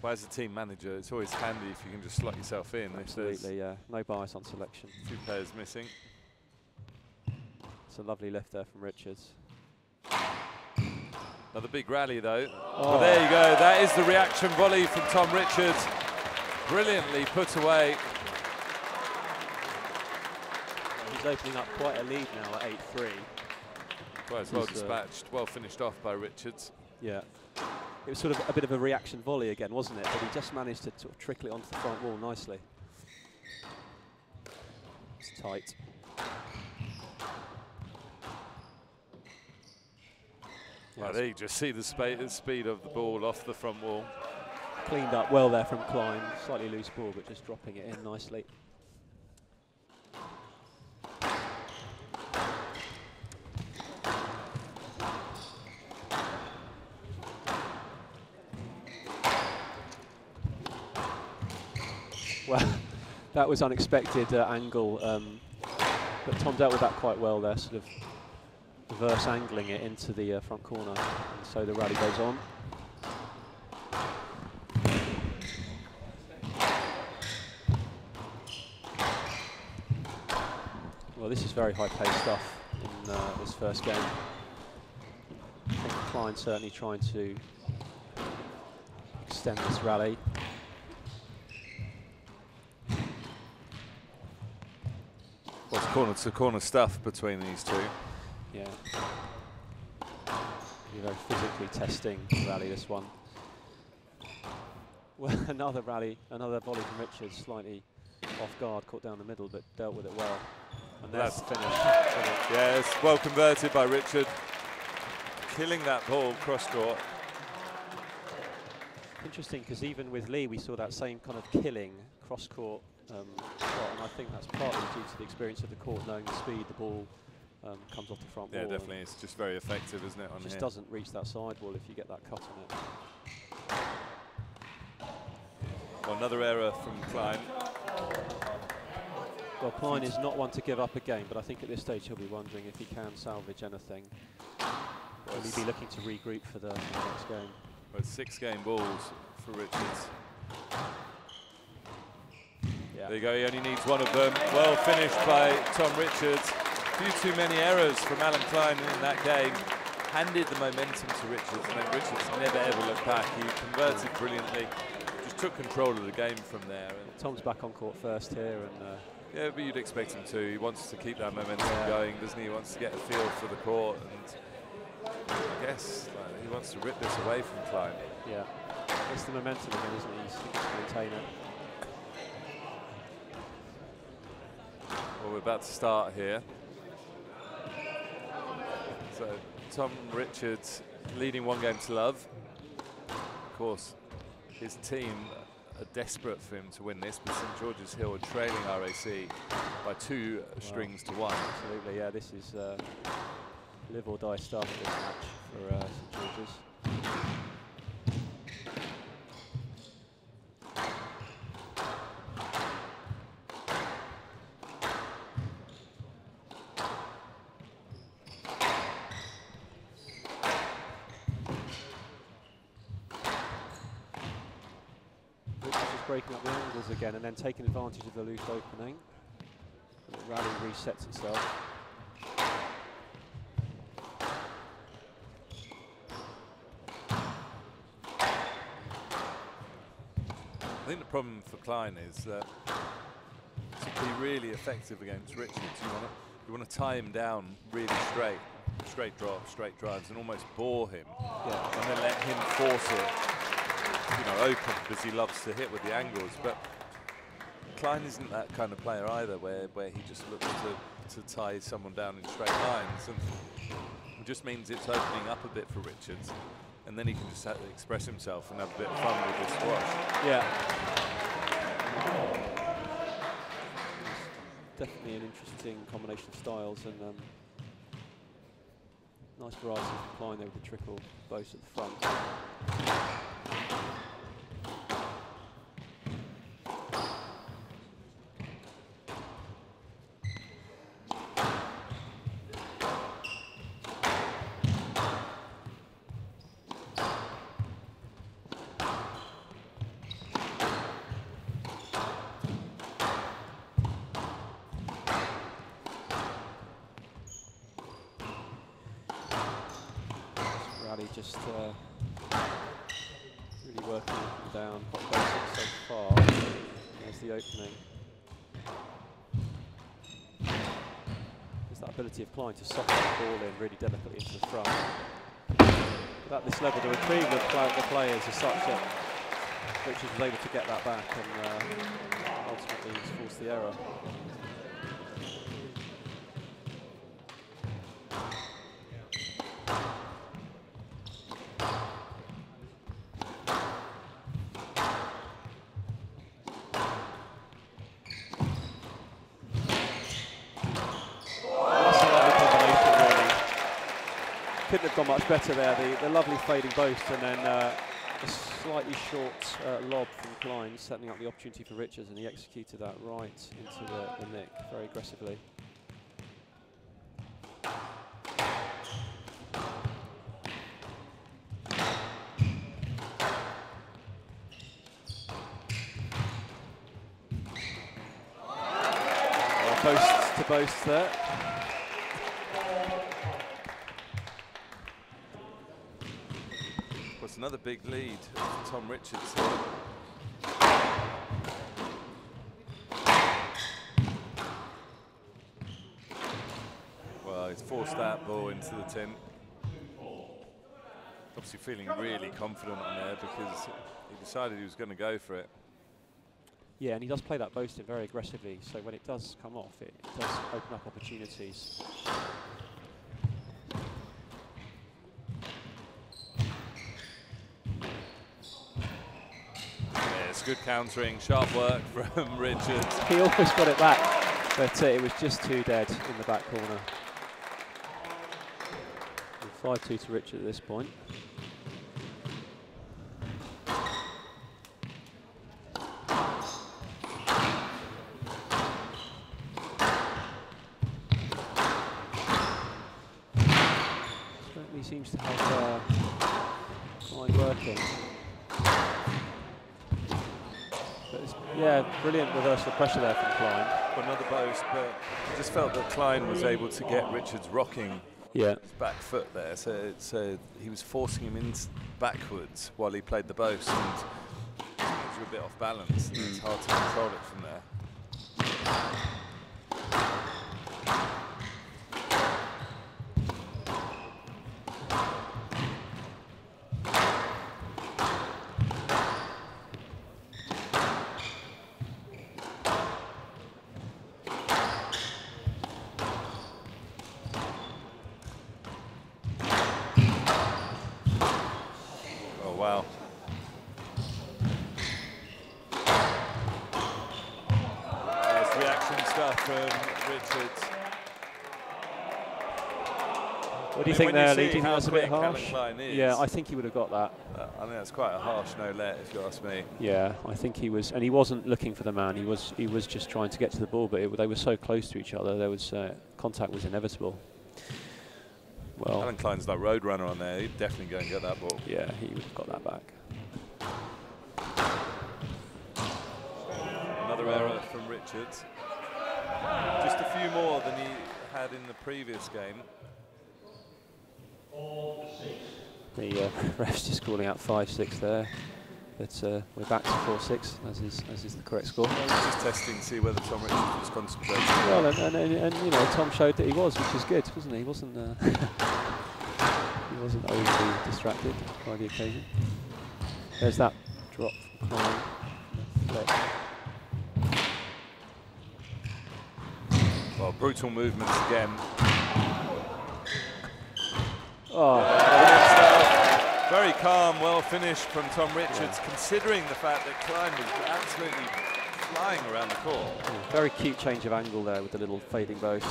Well, as a team manager, it's always handy if you can just slot yourself in. Absolutely, yeah. No bias on selection. 2 players missing. It's a lovely lift there from Richards. Another big rally, though. Oh. Well, there you go. That is the reaction volley from Tom Richards. Brilliantly put away. He's opening up quite a lead now at 8-3. Well, it's well dispatched, well finished off by Richards. Yeah. It was sort of a bit of a reaction volley again, wasn't it? But he just managed to sort of trickle it onto the front wall nicely. It's tight. Well, there you just see the speed of the ball off the front wall. Cleaned up well there from Klein. Slightly loose ball, but just dropping it in nicely. Well, that was unexpected angle, but Tom dealt with that quite well there, sort of reverse angling it into the front corner, and so the rally goes on. Well, this is very high-paced stuff in this first game. I think Klein certainly trying to extend this rally. Well, it's corner-to-corner stuff between these two. Yeah. Very physically testing rally, this one. Well, another rally, another volley from Richards, slightly off guard, caught down the middle, but dealt with it well. And that's the finish. Yeah, it's well converted by Richard. Killing that ball cross-court. Interesting, because even with Lee, we saw that same kind of killing cross-court shot, and I think that's partly due to the experience of the court, knowing the speed the ball comes off the front wall. Yeah, definitely. It's just very effective, isn't it, on just here? Doesn't reach that sidewall if you get that cut on it. Well, another error from Klein. Well, Klein is not one to give up a game, but I think at this stage he'll be wondering if he can salvage anything. Will he be looking to regroup for the next game? Well, it's 6 game balls for Richards. Yeah. There you go, he only needs one of them. Well finished by Tom Richards. A few too many errors from Alan Klein in that game. Handed the momentum to Richards, and then Richards never ever looked back. He converted brilliantly. Just took control of the game from there. And Tom's back on court first here, and yeah, but you'd expect him to. He wants to keep that momentum going, doesn't he? He wants to get a feel for the court, and I guess he wants to rip this away from Klein. Yeah, it's the momentum again, isn't he? He's looking to maintain it. Well, we're about to start here. So Tom Richards leading 1-0. Of course, his team are desperate for him to win this, but St George's Hill are trailing RAC by 2 strings to 1. Absolutely, yeah, this is live or die stuff, this match for St George's. Breaking up the angles again and then taking advantage of the loose opening. And the rally resets itself. I think the problem for Klein is that to be really effective against Richards, you want to tie him down really straight drops, straight drives, and almost bore him, and then let him force it. Open, because he loves to hit with the angles, but Klein isn't that kind of player either, where he just looks to tie someone down in straight lines, and it just means it's opening up a bit for Richards, and then he can just express himself and have a bit of fun with this squash. Yeah. Definitely an interesting combination of styles, and nice variety of Klein there with the trickle both at the front. Just really working up and down, quite basic so far. There's the opening. There's that ability of Klein to soften the ball in really delicately into the front. But at this level, the retrieve of the players is such that Richards was able to get that back and ultimately he's forced the error. have gone much better there. The lovely fading boast, and then a slightly short lob from Klein, setting up the opportunity for Richards, and he executed that right into the nick very aggressively. Boasts to boast there. What's another big lead for Tom Richards here. Well, he's forced that ball into the tin. Obviously feeling really confident on there because he decided he was going to go for it. Yeah, and he does play that boasting very aggressively, so when it does come off, it does open up opportunities. Yeah, it's good countering, sharp work from Richards. He almost got it back, but it was just too dead in the back corner. 5-2 to Richard at this point. Certainly seems to have Klein working. But yeah, brilliant reversal of pressure there from Klein. Another boast, but I just felt that Klein was able to get Richards rocking. Yeah, his back foot there, so he was forcing him in backwards while he played the boast, and he was a bit off balance, and it's hard to control it from there. Wow. Nice reaction stuff from Richards. What do you think there, Lee? Do you think that's a bit Callum harsh? Klein is, Yeah, I think he would have got that. I think that's quite a harsh no-let, if you ask me. Yeah, I think he was, and he wasn't looking for the man. He was just trying to get to the ball, but they were so close to each other. There was contact was inevitable. Well, Callum Klein's like road runner on there. He'd definitely go and get that ball. Yeah, he would have got that back. Another error from Richards. Just a few more than he had in the previous game. The ref's just calling out 5-6 there, but we're back to 4-6 as is the correct score. Just testing to see whether Tom Richards was concentrating. Well, and you know, Tom showed that he was, which is good, wasn't he? He wasn't he wasn't overly distracted by the occasion. There's that drop from Klein. Well, brutal movements again. Oh. Yeah, very calm, well finished from Tom Richards, considering the fact that Klein was absolutely flying around the court. Yeah, very cute change of angle there with the little fading boast.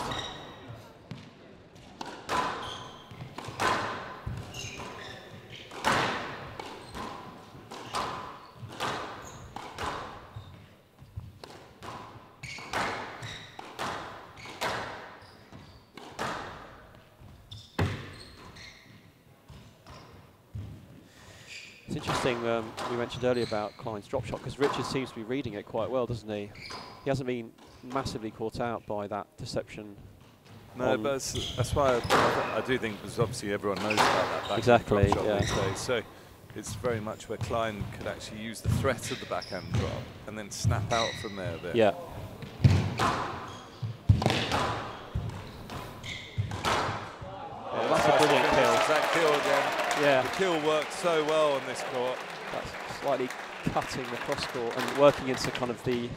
It's interesting, we mentioned earlier about Klein's drop shot, because Richards seems to be reading it quite well, doesn't he? He hasn't been massively caught out by that deception. No, but that's why I do think, because obviously everyone knows about that backhand drop shot these days. So it's very much where Klein could actually use the threat of the backhand drop and then snap out from there a bit. Yeah. Oh, that's a brilliant kill. That kill again. Yeah. The kill worked so well on this court. That's slightly cutting the cross court and working into kind of the,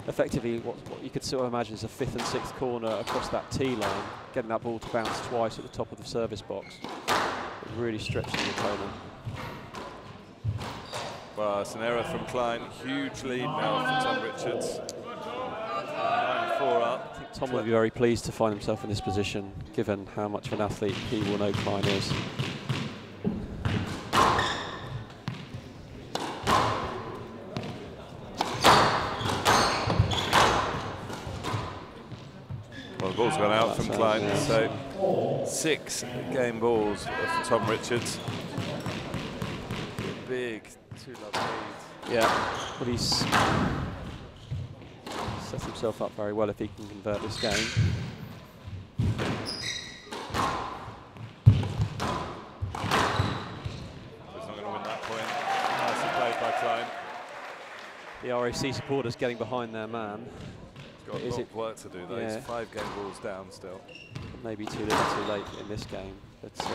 effectively what you could sort of imagine is a 5th and 6th corner across that tee line, getting that ball to bounce twice at the top of the service box. It really stretching the opponent. Well, it's an error from Klein. Huge lead now for Tom Richards. 9-4 up. I think Tom will be very pleased to find himself in this position, given how much of an athlete he will know Klein is. ball's gone out from Klein. Yeah. So 6 game balls for Tom Richards. Big 2-love lead. Yeah, but he's set himself up very well if he can convert this game. He's not going to win that point. Nicely played by Klein. The RAC supporters getting behind their man. He's got a lot of work to do though. Yeah. He's 5 game balls down still. Maybe too little too late in this game, but you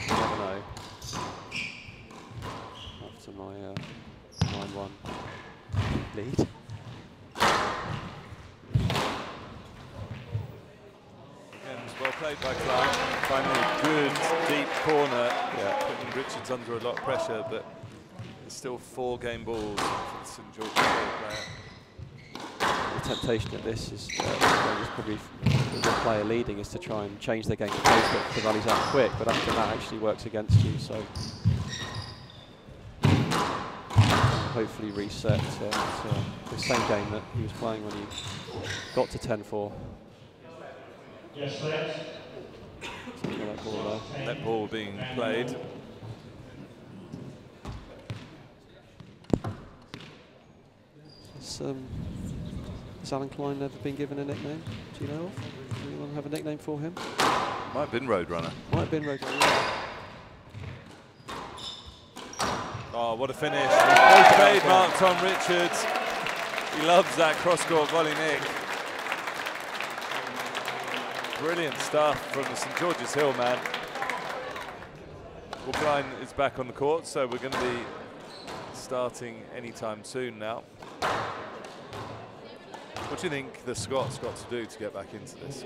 never know. After my 9-1 lead. Again, it's well played by Klein. Finding a good deep corner. Yeah, putting Richards under a lot of pressure, but there's still 4 game balls for the St George's player. The temptation at this is probably the player leading is to try and change their game of pace, but the rally's out quick, but after that actually works against you, so hopefully reset to the same game that he was playing when he got to 10-4. Yes, thanks. That ball being played. Has Alan Klein never been given a nickname? Do you know of? Does anyone have a nickname for him? Might have been Roadrunner. Might have been Roadrunner. Yeah. Oh, what a finish. Well played, Mark Tom Richards. He loves that cross-court volley, Nick. Brilliant stuff from the St George's Hill man. Well, Klein is back on the court, so we're going to be starting anytime soon now. What do you think the Scots got to do to get back into this?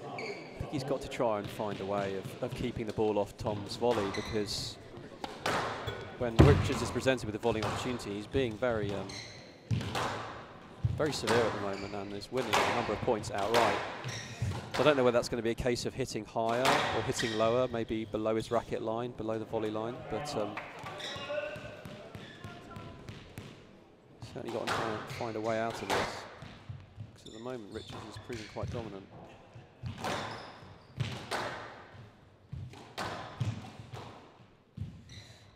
I think he's got to try and find a way of keeping the ball off Tom's volley, because when Richards is presented with a volley opportunity, he's being very very severe at the moment and is winning a number of points outright. So I don't know whether that's going to be a case of hitting higher or hitting lower, maybe below his racket line, below the volley line, but certainly got to try and find a way out of this, because at the moment Richards is proving quite dominant.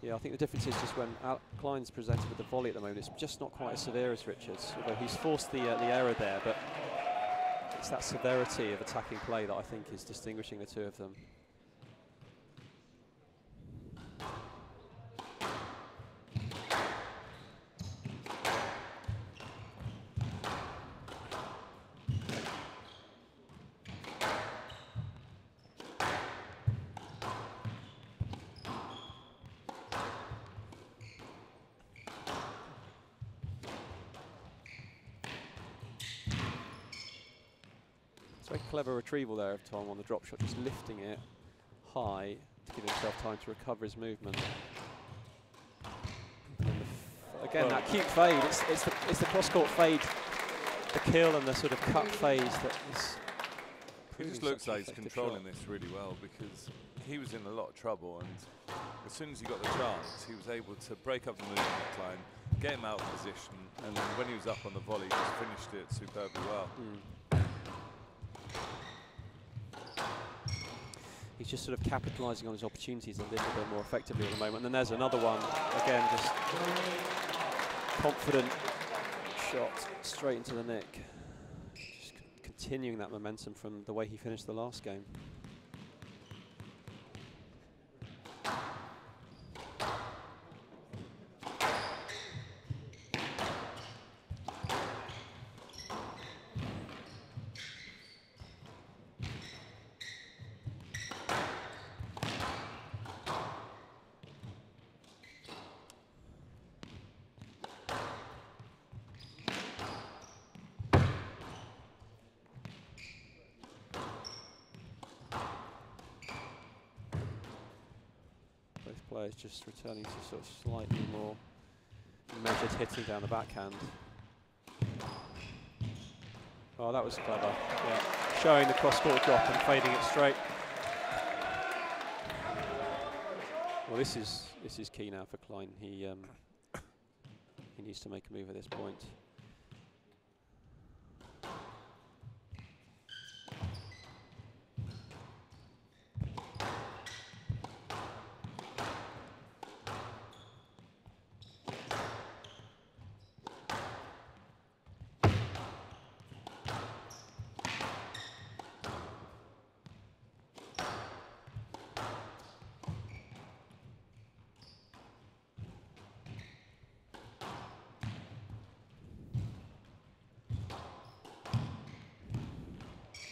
Yeah, I think the difference is just when Klein's presented with the volley at the moment, it's just not quite as severe as Richards, although he's forced the error there, but it's that severity of attacking play that I think is distinguishing the two of them. Very clever retrieval there of Tom on the drop shot, just lifting it high to give himself time to recover his movement. And then again, that cute fade, it's the cross-court fade, the kill and the sort of cut phase that is... It just looks like he's controlling this really well, because he was in a lot of trouble, and as soon as he got the chance, he was able to break up the movement at Klein, get him out of position, and then when he was up on the volley, he just finished it superbly well. He's just sort of capitalising on his opportunities a little bit more effectively at the moment. And then there's another one, again, just confident shot straight into the nick. Just continuing that momentum from the way he finished the last game. Players just returning to sort of slightly more measured hitting down the backhand. Oh, that was clever. Yeah, showing the cross-court drop and fading it straight. Well, this is key now for Klein. He needs to make a move at this point.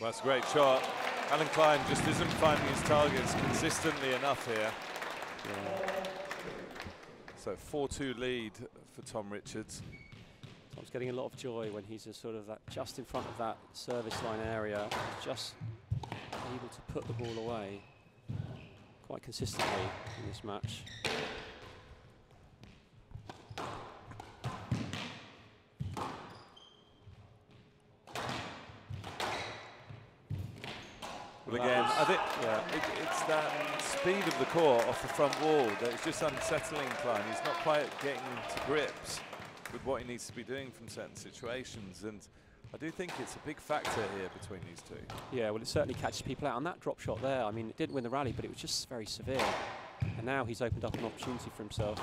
Well, that's a great shot. Alan Klein just isn't finding his targets consistently enough here. Yeah. So 4-2 lead for Tom Richards. Tom's getting a lot of joy when he's sort of just in front of that service line area, just able to put the ball away quite consistently in this match. Well, again, I think it's that speed of the court off the front wall that is just unsettling Klein. He's not quite getting into grips with what he needs to be doing from certain situations, and I do think it's a big factor here between these two. Yeah, well, it certainly catches people out. And that drop shot there, I mean, it didn't win the rally, but it was just very severe. And now he's opened up an opportunity for himself.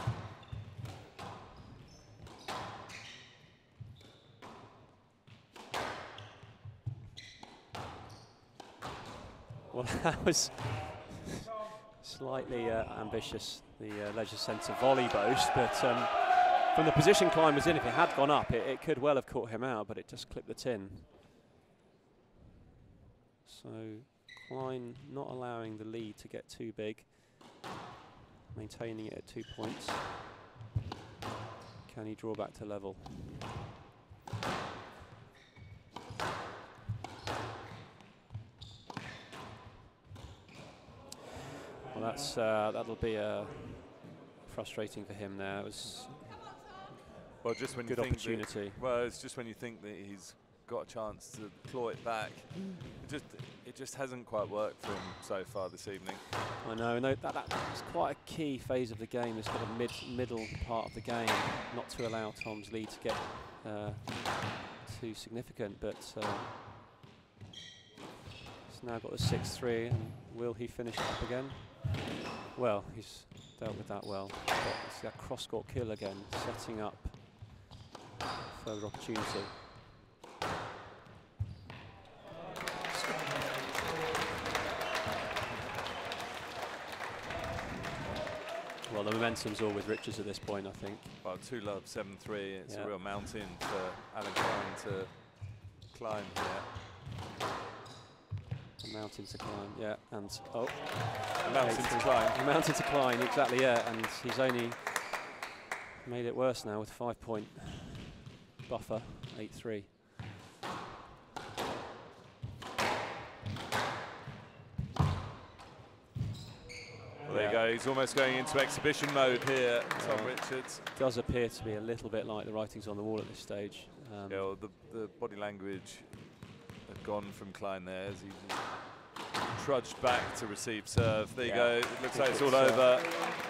Well, that was slightly ambitious, the Leisure Centre volley boast, but from the position Klein was in, if it had gone up, it could well have caught him out, but it just clipped the tin. So Klein not allowing the lead to get too big, maintaining it at 2 points. Can he draw back to level? Well, that'll be frustrating for him there. It was just when good you think opportunity. Well, it's just when you think that he's got a chance to claw it back. It just hasn't quite worked for him so far this evening. I know, that's quite a key phase of the game, this kind of middle part of the game, not to allow Tom's lead to get too significant, but he's now got a 6-3, and will he finish it up again? Well, he's dealt with that well. But it's that cross-court kill again, setting up further opportunity. Well, the momentum's all with Richards at this point, I think. Well, 2 love, 7-3. It's yeah. a real mountain for Alan Klein to climb here. A mountain to climb, yeah, and a mountain to climb. A mountain to climb, exactly, yeah, and he's only made it worse now with 5-point buffer, 8-3. Well, there you go, he's almost going into exhibition mode here, Tom Richards. It does appear to be a little bit like the writing's on the wall at this stage. Yeah, well, the body language had gone from Klein there as he trudged back to receive serve. There you go, it looks like it's all over.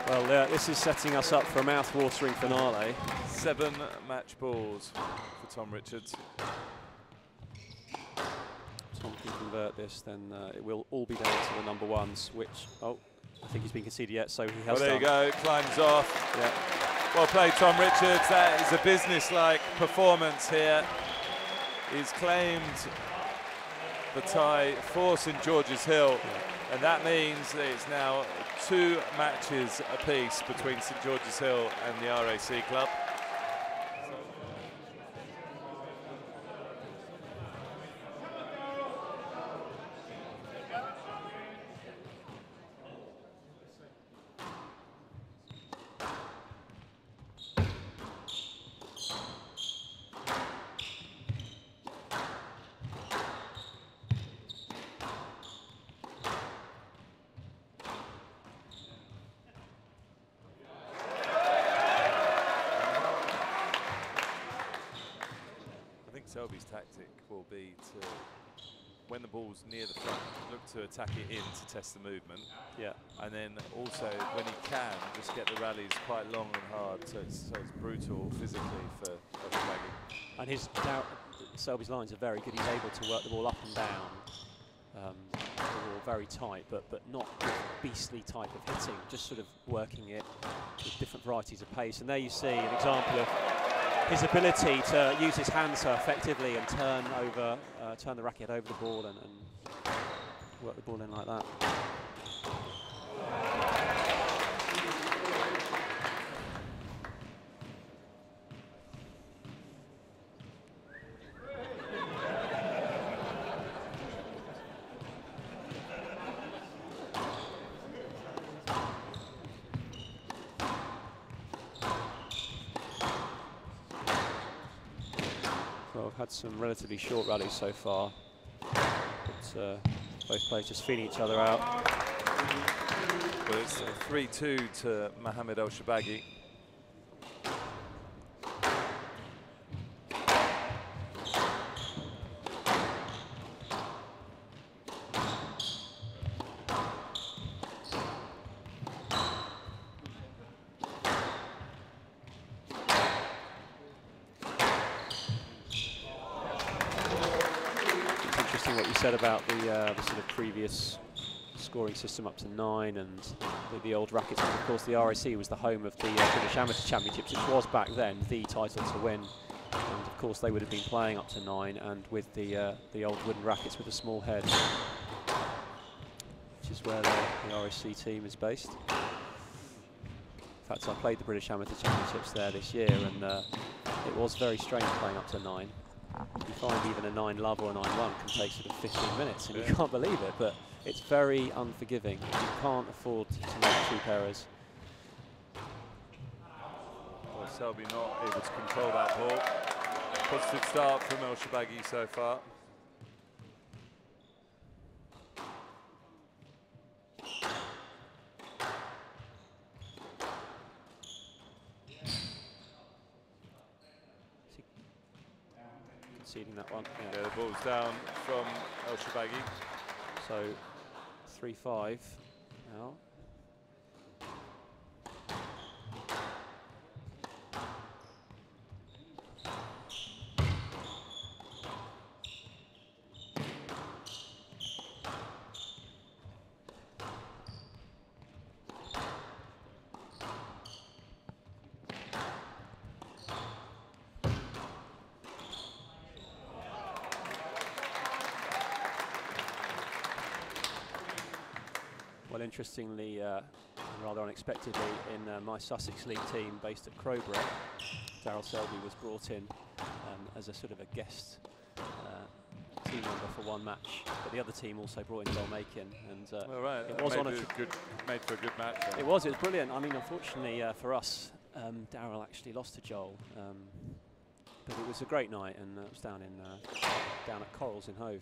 Well, this is setting us up for a mouth-watering finale. 7 match balls for Tom Richards. Tom can convert this, then it will all be down to the number ones, which, I think he's been conceded yet, so he has there you go, Klein's off. Yeah. Well played, Tom Richards. That is a business-like performance here. He's claimed the tie for St George's Hill, and that means that it's now 2 matches apiece between St George's Hill and the RAC club. Selby's tactic will be to, when the ball's near the front, look to attack it in to test the movement. Yeah. And then also, when he can, just get the rallies quite long and hard, so it's brutal physically for Flaggy. And Selby's lines are very good. He's able to work the ball up and down, the ball very tight, but not with beastly type of hitting, just sort of working it with different varieties of pace. And there you see an example of his ability to use his hands so effectively and turn the racket over the ball and work the ball in like that. had some relatively short rallies so far, but both players just feeling each other out. Well, it's 3-2 to Mohamed El Shabagi. What you said about the sort of previous scoring system up to 9 and the old rackets. And of course, the RAC was the home of the British Amateur Championships, which was back then the title to win. And of course, they would have been playing up to 9 and with the old wooden rackets with a small head, which is where the RAC team is based. In fact, I played the British Amateur Championships there this year, and it was very strange playing up to 9. You find even a 9 love or a 9-1 can take sort of 15 minutes, and you can't believe it, but it's very unforgiving. You can't afford to make cheap errors. Well, Selby not able to control that ball. Positive start from El Shabagi so far. Conceding that one. Yeah, the ball's down from El Shabagi. So 3-5 now. Well, interestingly, rather unexpectedly, in my Sussex League team based at Crowborough, Darryl Selby was brought in as a sort of a guest team member for one match, but the other team also brought in Joel Makin, and All right, it was made for a good match. It was brilliant. I mean, unfortunately for us, Darryl actually lost to Joel, but it was a great night, and it was down at Corals in Hove.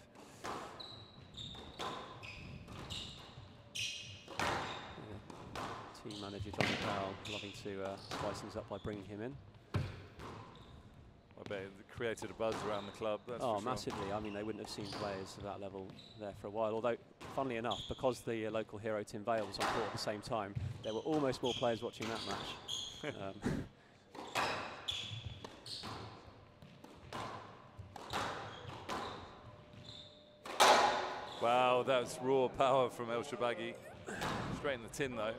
Team manager John McCarroll loving to spice things up by bringing him in. I bet it created a buzz around the club. That's oh, for sure. Massively. I mean, they wouldn't have seen players of that level there for a while. Although, funnily enough, because the local hero Tim Vale was on court at the same time, there were almost more players watching that match. Wow, that's raw power from El Shabagi. Straight in the tin, though.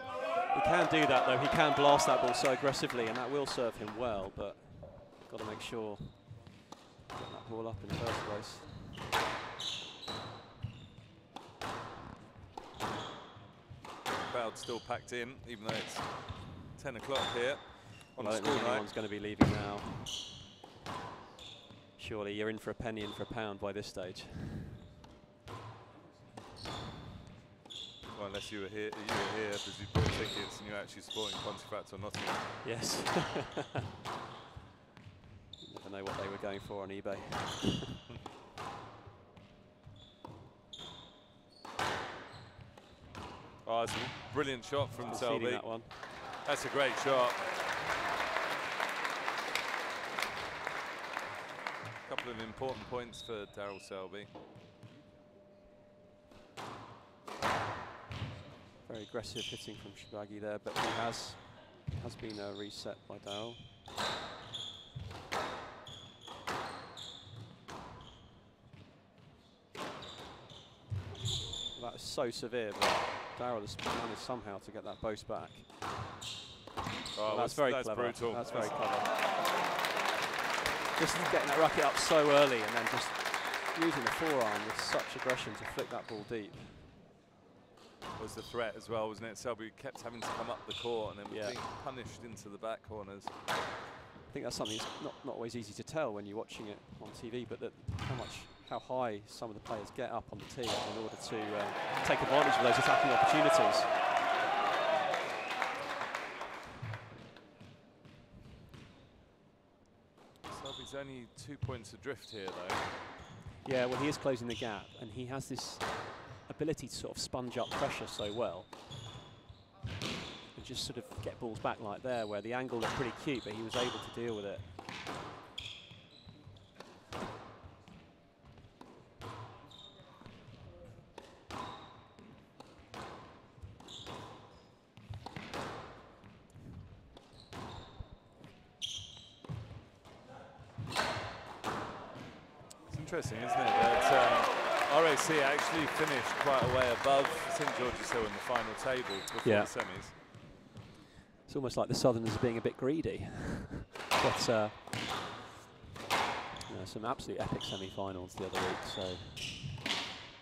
He can do that, though. He can blast that ball so aggressively, and that will serve him well, but got to make sure get that ball up in the first place. Crowd still packed in, even though it's 10 o'clock here on I a don't school think night. anyone's going to be leaving now. Surely you're in for a penny, in for a pound by this stage. Well, unless you were here because you bought tickets and you're actually supporting Pontefract or Nottingham. Yes. Never know what they were going for on eBay. Oh, it's a brilliant shot from Selby. That one. That's a great shot. A couple of important points for Darryl Selby. Very aggressive hitting from Shabagi there, but he has been reset by Darryl. That is so severe, but Darryl has managed somehow to get that boast back. Oh, that's very clever. Brutal. That's very clever. Just getting that racket up so early and then just using the forearm with such aggression to flick that ball deep. Was the threat as well, wasn't it? Selby kept having to come up the court and then being punished into the back corners. I think that's something that's not always easy to tell when you're watching it on TV, but that how high some of the players get up on the tee in order to take advantage of those attacking opportunities. Selby He's only 2 points adrift here, though. Yeah, well, he is closing the gap, and he has this ability to sort of sponge up pressure so well. And just sort of get balls back like there, where the angle looked pretty cute, but he was able to deal with it. Interesting, isn't it, that RAC actually finished quite a way above St George's Hill in the final table before the semis. It's almost like the Southerners are being a bit greedy. But you know, some absolute epic semi-finals the other week, so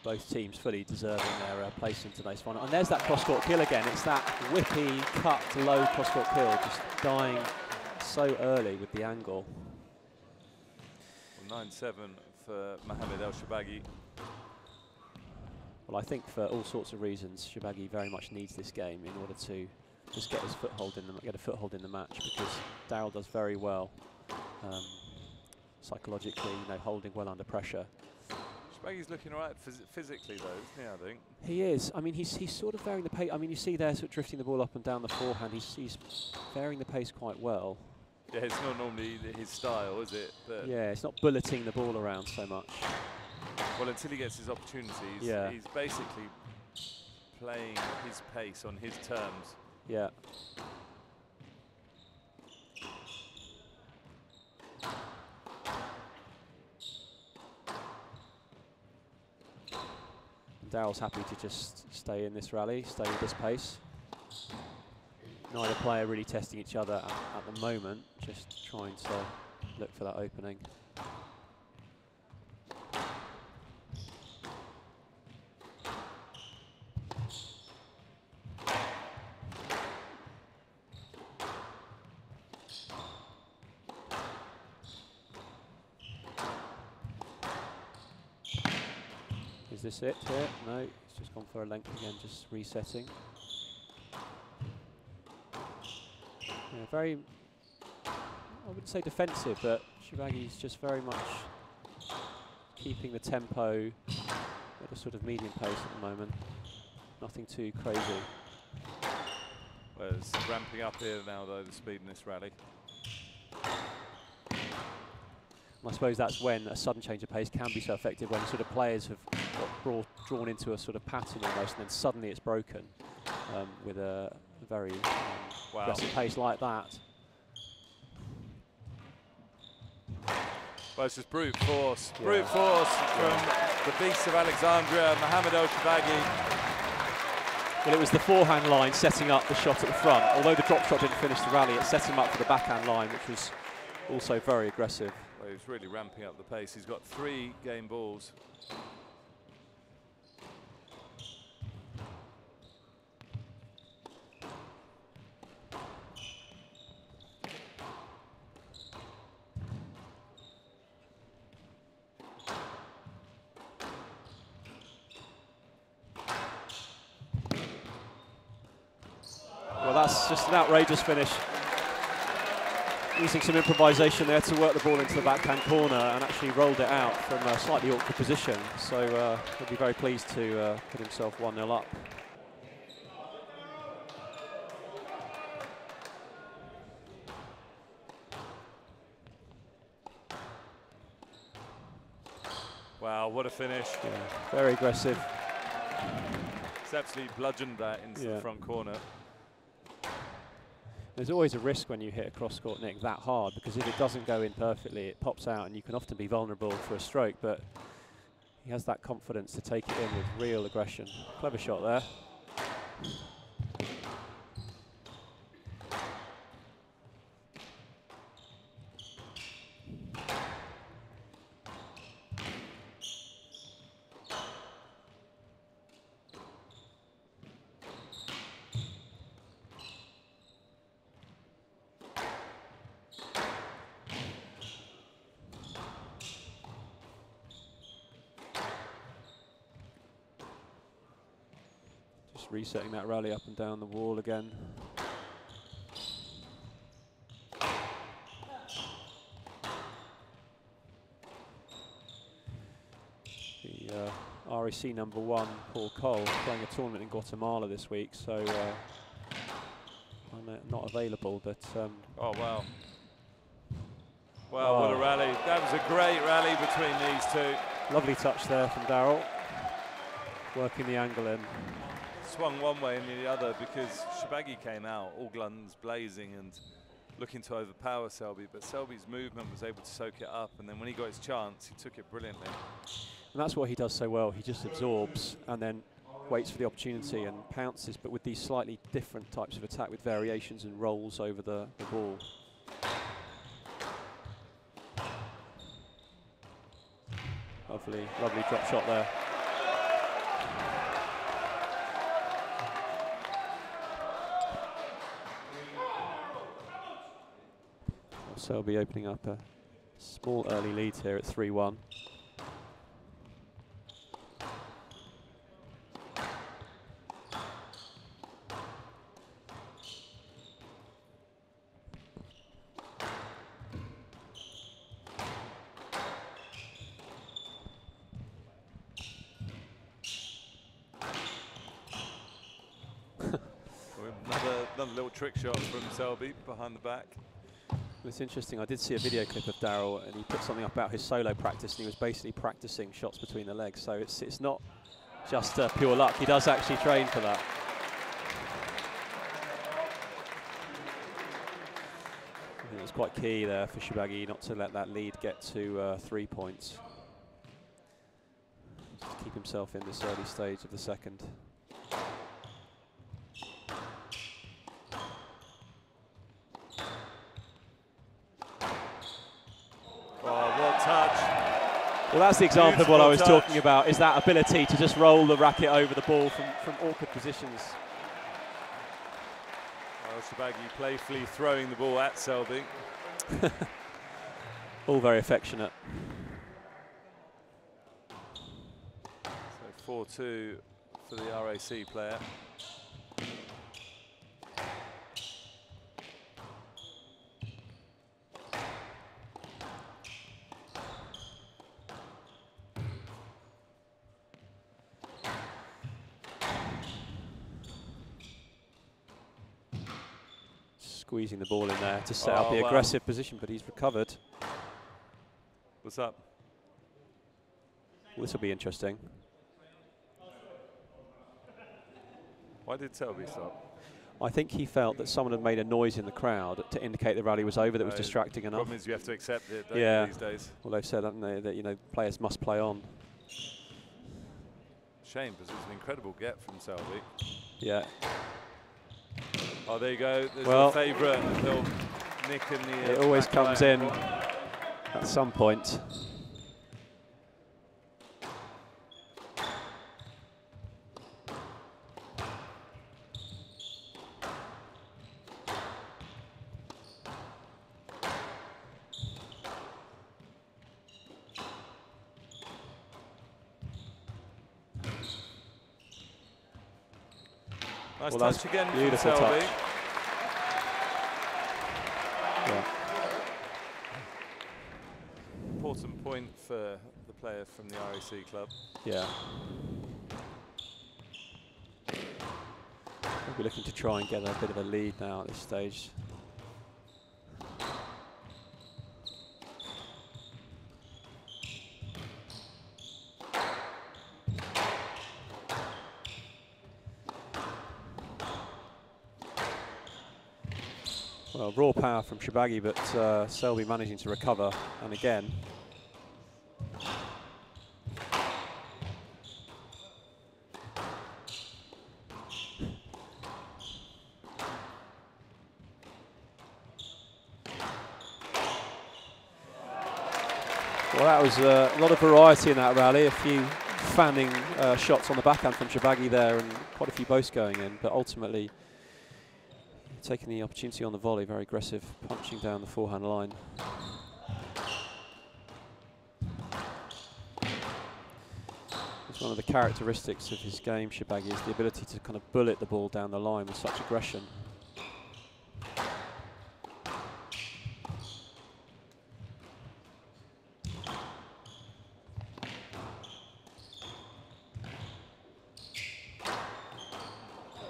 both teams fully deserving their place in today's final. And there's that cross-court kill again. It's that whippy, cut, low cross-court kill, just dying so early with the angle. 9-7 for Mohamed El Shabaghi. Well, I think for all sorts of reasons, Shabaghi very much needs this game in order to just get a foothold in the match, because Daryl does very well psychologically, you know, holding well under pressure. Shabaghi's looking all right physically, though, isn't he, I think? He is. I mean, he's sort of varying the pace. I mean, you see there sort of drifting the ball up and down the forehand. He's varying the pace quite well. Yeah, it's not normally his style, is it? But yeah, it's not bulleting the ball around so much. Well, until he gets his opportunities, he's basically playing his pace on his terms. Yeah. Daryl's happy to just stay in this rally, stay with this pace. Neither player really testing each other at the moment, just trying to look for that opening. Is this it here? No, it's just gone for a length again, just resetting. Yeah, very, I wouldn't say defensive, but Shabaghi's just very much keeping the tempo at a sort of medium pace at the moment. Nothing too crazy. Well, it's ramping up here now, though, the speed in this rally. And I suppose that's when a sudden change of pace can be so effective, when sort of players have got drawn into a sort of pattern almost, and then suddenly it's broken with a very aggressive pace like that. Well, it's just brute force. Yeah. Brute force from the beast of Alexandria, Mohamed El Shabaghi. Well, it was the forehand line setting up the shot at the front. Although the drop shot didn't finish the rally, it set him up for the backhand line, which was also very aggressive. Well, he's really ramping up the pace. He's got 3 game balls. Well, that's just an outrageous finish. Using some improvisation there to work the ball into the backhand corner, and actually rolled it out from a slightly awkward position. So he'll be very pleased to put himself 1-0 up. Wow, what a finish. Yeah, very aggressive. He's absolutely bludgeoned that into the front corner. There's always a risk when you hit a cross-court nick that hard, because if it doesn't go in perfectly, it pops out and you can often be vulnerable for a stroke, but he has that confidence to take it in with real aggression. Clever shot there. Resetting that rally up and down the wall again. RAC #1, Paul Cole, playing a tournament in Guatemala this week, so I'm not available, but... oh, wow. Wow, what a rally. That was a great rally between these two. Lovely touch there from Darryl, working the angle in. Swung one way and the other because Shibagi came out, all guns blazing and looking to overpower Selby, but Selby's movement was able to soak it up, and then when he got his chance, he took it brilliantly. And that's what he does so well. He just absorbs and then waits for the opportunity and pounces, but with these slightly different types of attack with variations and rolls over the ball. Lovely, lovely drop shot there. Selby opening up a small early lead here at 3-1. Another little trick shot from Selby behind the back. It's interesting, I did see a video clip of Darryl and he put something up about his solo practice and he was basically practicing shots between the legs, so it's not just pure luck, he does actually train for that. I think it's quite key there for Shibagi not to let that lead get to 3 points. Just to keep himself in this early stage of the second. Well, that's the example of what I was talking about, is that ability to just roll the racket over the ball from awkward positions. Well, Shibagi playfully throwing the ball at Selby. All very affectionate. So 4-2 for the RAC player. Squeezing the ball in there to set up the aggressive position, but he's recovered. What's up? Well, this will be interesting. Why did Selby stop? I think he felt that someone had made a noise in the crowd to indicate the rally was over, that was distracting enough. The problem is you have to accept it, don't you, these days. Well, they've said, haven't they, that players must play on. Shame, because it was an incredible get from Selby. Yeah. Oh, there you go. There's a favourite, a little nick in the... It always comes in at some point. Nice touch again from Selby. Yeah. Important point for the player from the RAC club. Yeah. We'll be looking to try and get a bit of a lead now at this stage. Well, raw power from Shibagi, but Selby managing to recover, and again. Well, that was a lot of variety in that rally, a few fanning shots on the backhand from Shibagi there, and quite a few boasts going in, but ultimately taking the opportunity on the volley, very aggressive, punching down the forehand line. It's one of the characteristics of his game, Shibagi, is the ability to kind of bullet the ball down the line with such aggression.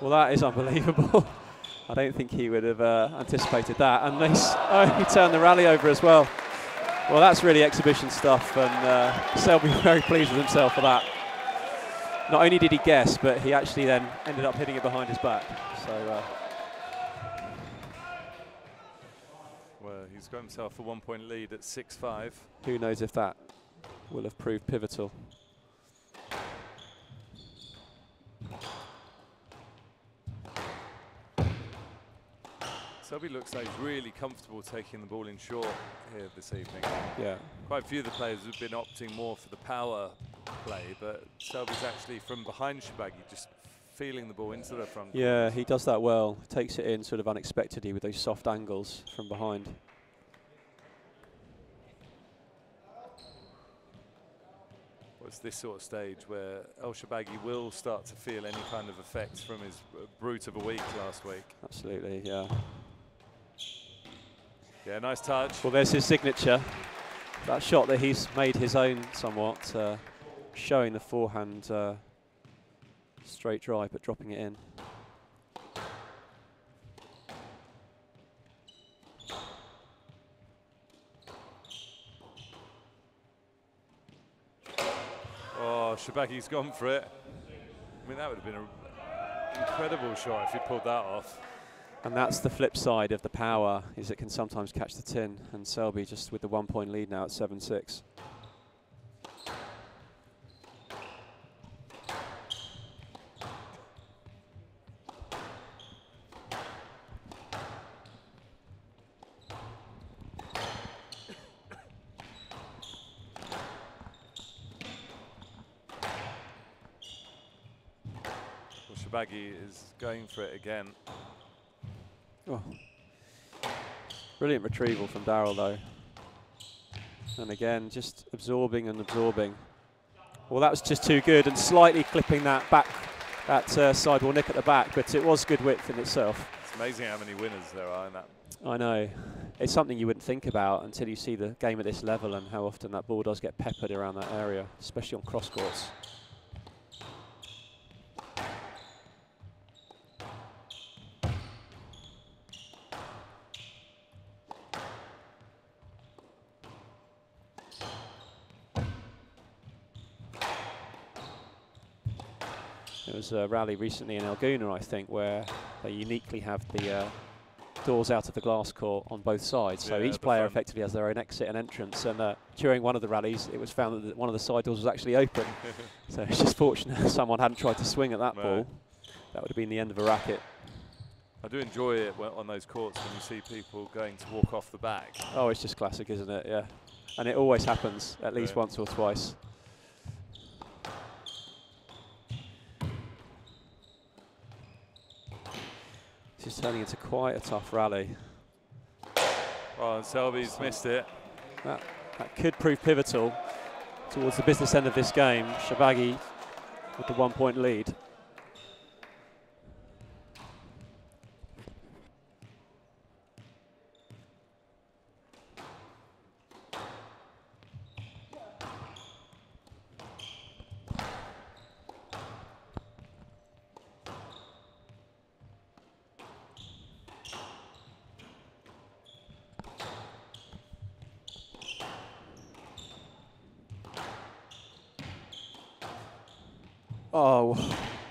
Well, that is unbelievable. I don't think he would have anticipated that. And he turned the rally over as well. Well, that's really exhibition stuff, and Selby very pleased with himself for that. Not only did he guess, but he actually then ended up hitting it behind his back. So. Well, he's got himself a 1-point lead at 6-5. Who knows if that will have proved pivotal. Selby looks like he's really comfortable taking the ball in short here this evening. Yeah. Quite a few of the players have been opting more for the power play, but Selby's actually from behind Shibagi, just feeling the ball into the front. Yeah, corners. he does that well. Takes it in sort of unexpectedly with those soft angles from behind. It's this sort of stage where El Shibagi will start to feel any kind of effects from his brute of a week last week. Absolutely, yeah. Yeah, nice touch. Well, there's his signature. That shot that he's made his own somewhat, showing the forehand straight drive, but dropping it in. Oh, Shibagi's gone for it. I mean, that would have been an incredible shot if he pulled that off. And that's the flip side of the power, is it can sometimes catch the tin. And Selby just with the 1-point lead now at 7-6. Shibagi is going for it again. Oh. Brilliant retrieval from Darryl though. And again, just absorbing and absorbing. Well, that was just too good, and slightly clipping that back, that sidewall nick at the back, but it was good width in itself. It's amazing how many winners there are in that. I know. It's something you wouldn't think about until you see the game at this level and how often that ball does get peppered around that area, especially on cross courts. There was a rally recently in Alguna, I think, where they uniquely have the doors out of the glass court on both sides. So each player effectively has their own exit and entrance. And during one of the rallies, it was found that one of the side doors was actually open. So it's just fortunate someone hadn't tried to swing at that ball. That would have been the end of a racket. I do enjoy it on those courts when you see people going to walk off the back. Oh, it's just classic, isn't it? Yeah. And it always happens at least once or twice. It's turning into quite a tough rally. Oh, and Selby's missed it. That could prove pivotal towards the business end of this game. Shibagi with the 1-point lead. Oh,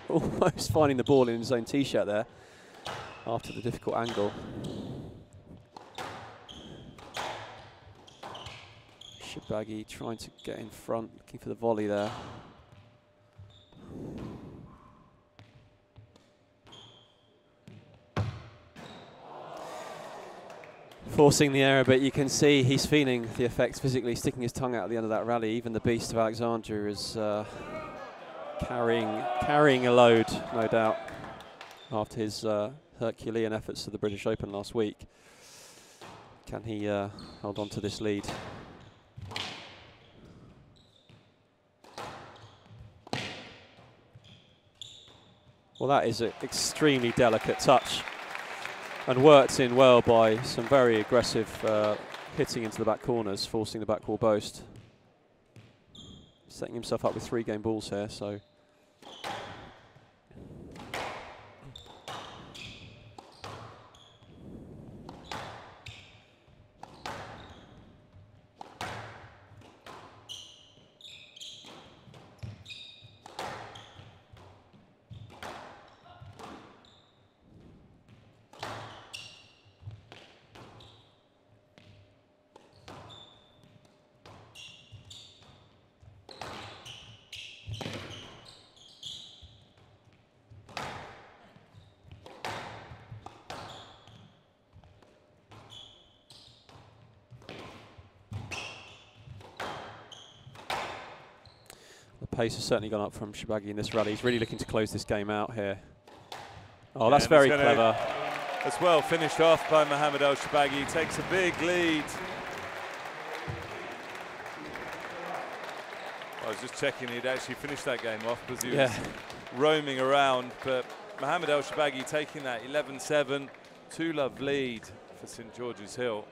almost finding the ball in his own tee-shirt there after the difficult angle. Shibagi trying to get in front, looking for the volley there. Forcing the error, but you can see he's feeling the effects physically, sticking his tongue out at the end of that rally. Even the beast of Alexandria is carrying a load, no doubt, after his Herculean efforts to the British Open last week. Can he hold on to this lead? Well, that is an extremely delicate touch and worked in well by some very aggressive hitting into the back corners, forcing the back wall post. Setting himself up with 3 game balls here, so. pace has certainly gone up from Shibagi in this rally. He's really looking to close this game out here. Oh, Yeah, that's very it's clever. As well, finished off by Mohamed El Shibagi. He takes a big lead. I was just checking he'd actually finished that game off because he was roaming around. But Mohamed El Shibagi taking that 11-7, 2-love lead for St George's Hill.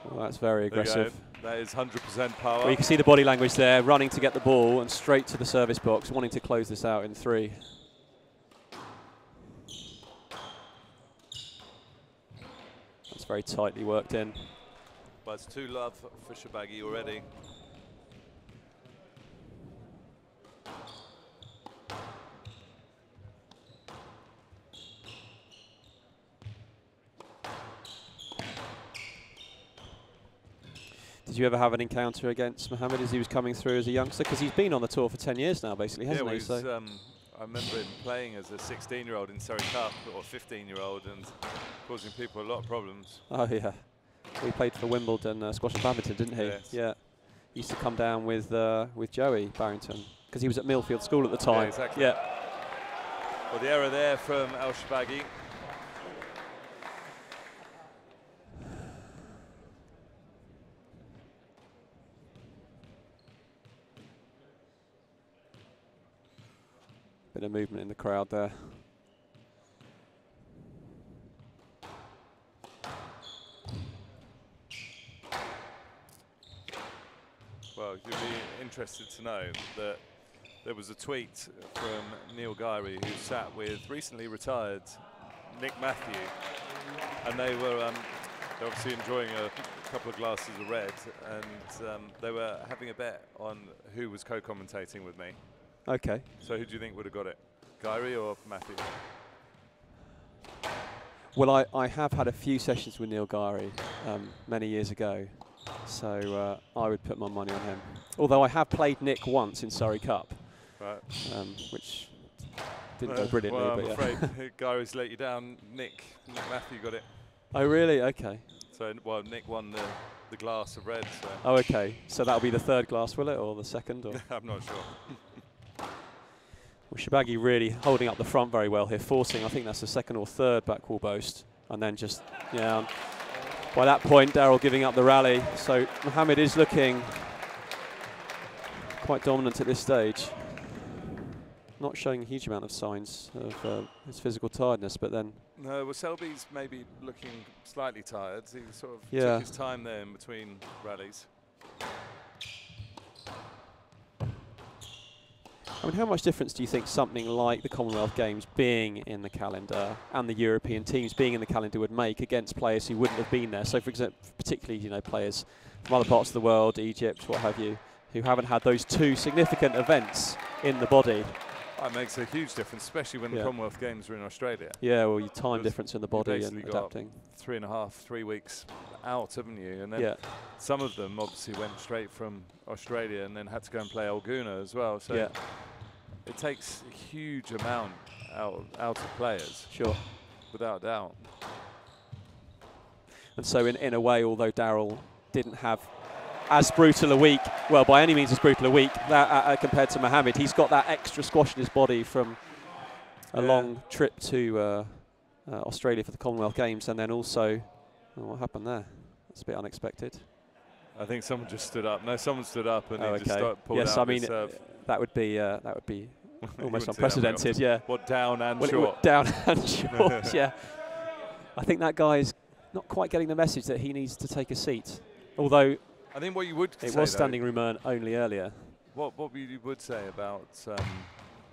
Well, that's very aggressive. That is 100% power. Well, you can see the body language there, running to get the ball and straight to the service box, wanting to close this out in 3. That's very tightly worked in. But it's 2-love for Shibagi already. Did you ever have an encounter against Mohamed as he was coming through as a youngster? Because he's been on the tour for 10 years now, basically, hasn't he? So I remember him playing as a 16-year-old in Surrey Cup, or 15-year-old, and causing people a lot of problems. Oh, yeah. He played for Wimbledon, squash and badminton, didn't he? Yes. Yeah. He used to come down with Joey Barrington, because he was at Millfield School at the time. Yeah, exactly. Yeah. Well, the error there from El Shibagi. Bit of movement in the crowd there. Well, you'd be interested to know that there was a tweet from Neil Guyry, who sat with recently retired Nick Matthew, and they were obviously enjoying a couple of glasses of red, and they were having a bet on who was co-commentating with me. Okay. So who do you think would have got it, Guyry or Matthew? Well, I have had a few sessions with Neil Guyry many years ago, so I would put my money on him. Although I have played Nick once in Surrey Cup, Right. Which didn't go brilliantly. Well, but I'm yeah. afraid Guyry's let you down. Nick Matthew got it. Oh, really? Okay. So, well, Nick won the glass of red. So. Oh, okay. So that'll be the 3rd glass, will it, or the 2nd? Or? I'm not sure. Well, Shibagi really holding up the front very well here, forcing, I think that's the 2nd or 3rd back wall boast. And then just, yeah, by that point, Daryl giving up the rally. So Mohamed is looking quite dominant at this stage. Not showing a huge amount of signs of his physical tiredness, but then... No, well, Selby's maybe looking slightly tired. He sort of Yeah. took his time there in between rallies. I mean, how much difference do you think something like the Commonwealth Games being in the calendar and the European teams being in the calendar would make against players who wouldn't have been there? So, for example, particularly, you know, players from other parts of the world, Egypt, what have you, who haven't had those 2 significant events in the body. That makes a huge difference, especially when the Commonwealth Games are in Australia. Yeah, well, your time difference in the body and got adapting. 3 weeks out, haven't you? And then some of them obviously went straight from Australia and then had to go and play Alguna as well. So it takes a huge amount out of players. Sure. Without doubt. And so in a way, although Daryl didn't have as brutal a week, well, by any means as brutal a week that, compared to Mohamed, he's got that extra squash in his body from a long trip to Australia for the Commonwealth Games, and then also, what happened there? That's a bit unexpected. I think someone just stood up. No, someone stood up and he just pulled yes, out I mean that would be almost unprecedented. Yeah. What, down and short? Down and short. Yeah. I think that guy's not quite getting the message that he needs to take a seat. Although I think what you would it say was standing room only earlier. What you would say about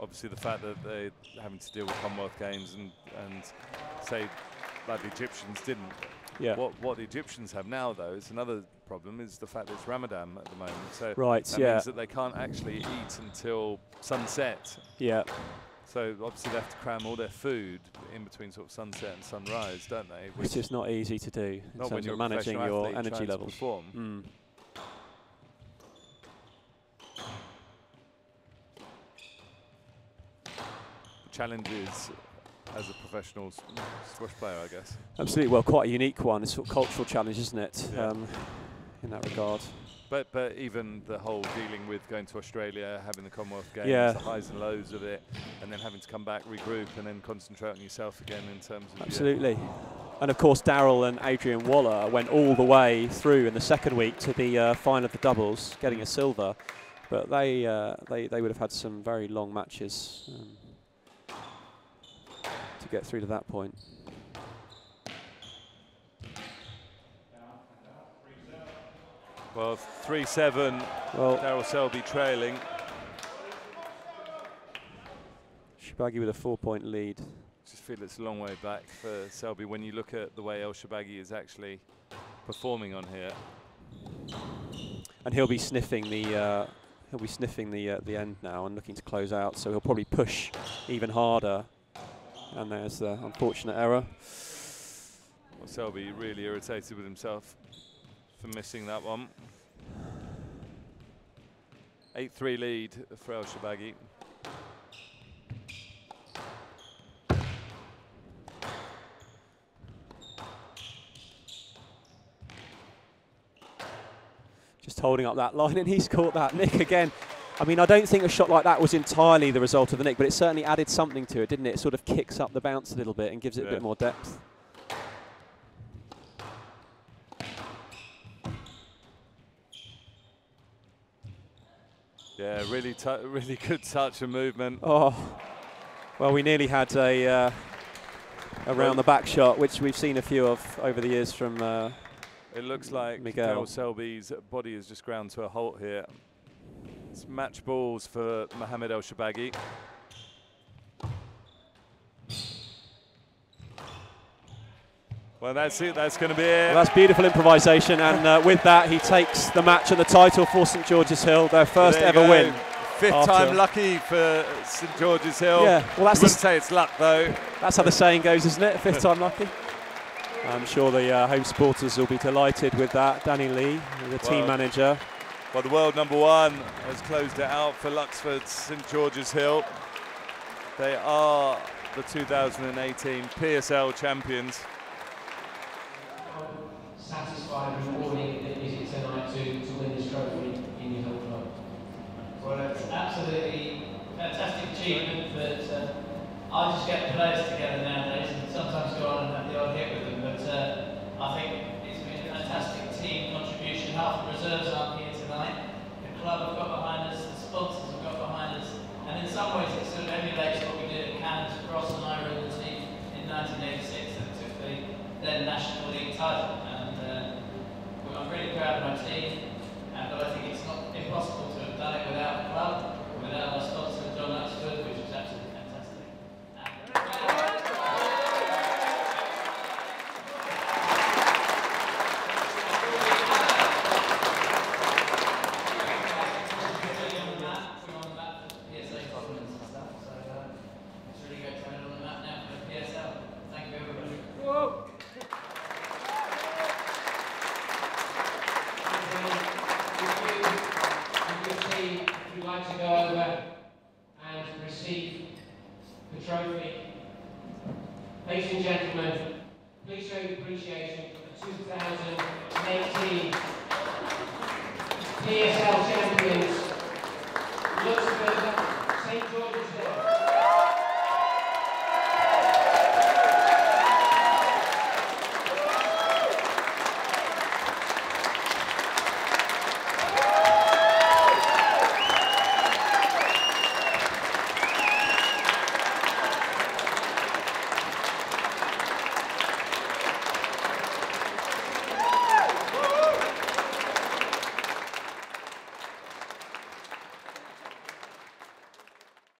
obviously the fact that they're having to deal with Commonwealth Games and say like the Egyptians didn't. Yeah. What the Egyptians have now, though, is another problem, is the fact that it's Ramadan at the moment. So that means that they can't actually eat until sunset. Yeah. So obviously they have to cram all their food in between sort of sunset and sunrise, don't they? Which is not easy to do in terms of managing your energy levels. The challenge is as a professional squash player, I guess. Absolutely. Well, quite a unique one. It's a sort of cultural challenge, isn't it? Yeah. In that regard. But even the whole dealing with going to Australia, having the Commonwealth Games, Yeah. the highs and lows of it, and then having to come back, regroup, and then concentrate on yourself again in terms of... Absolutely. And of course, Daryl and Adrian Waller went all the way through in the second week to the final of the doubles, getting a silver. But they would have had some very long matches to get through to that point. Well, 3-7, well, Daryl Selby trailing. Shibagi with a 4-point lead. Just feel it's a long way back for Selby when you look at the way El Shibagi is actually performing on here. And he'll be sniffing the the end now and looking to close out. So he'll probably push even harder. And there's the unfortunate error. Well, Selby really irritated with himself for missing that one. 8-3 lead for El Shibagi. Just holding up that line, and he's caught that. Nick again. I mean, I don't think a shot like that was entirely the result of the nick, but it certainly added something to it, didn't it? It sort of kicks up the bounce a little bit and gives it a bit more depth. Yeah, really good touch and movement. Oh, well, we nearly had a round the back shot, which we've seen a few of over the years from it looks like Miguel. Daryl Selby's body has just ground to a halt here. It's match balls for Mohamed El Shibagi. Well, that's it. That's going to be it. Well, that's beautiful improvisation, and with that, he takes the match and the title for St George's Hill, their first ever win. Fifth time lucky for St George's Hill. Yeah, well, that's wouldn't say it's luck though. That's how the saying goes, isn't it? Fifth time lucky. I'm sure the home supporters will be delighted with that. Danny Lee, the team manager. Well, the world #1 has closed it out for Luxfords St George's Hill. They are the 2018 PSL champions. Satisfied and rewarding is it tonight to win this trophy in your whole club? Well, it's absolutely fantastic achievement, but I just get the players together nowadays and sometimes go on and have the odd hit with them, but I think it's been a fantastic team contribution. Half the reserves aren't here tonight. The club have got behind us, the sponsors have got behind us, and in some ways it sort of emulates what we did at Cannons Cross and I were in the team in 1986 that took the then National League title. I'm really proud of my team, but I think it's not impossible to have done it without the club, without my sponsor John Luxford, which was absolutely fantastic. It's really great to have it on the map now for the PSL. Thank you, everybody. Whoa. If you'd like to go over and receive the trophy, ladies and gentlemen, please show your appreciation for the 2018 PSL champions.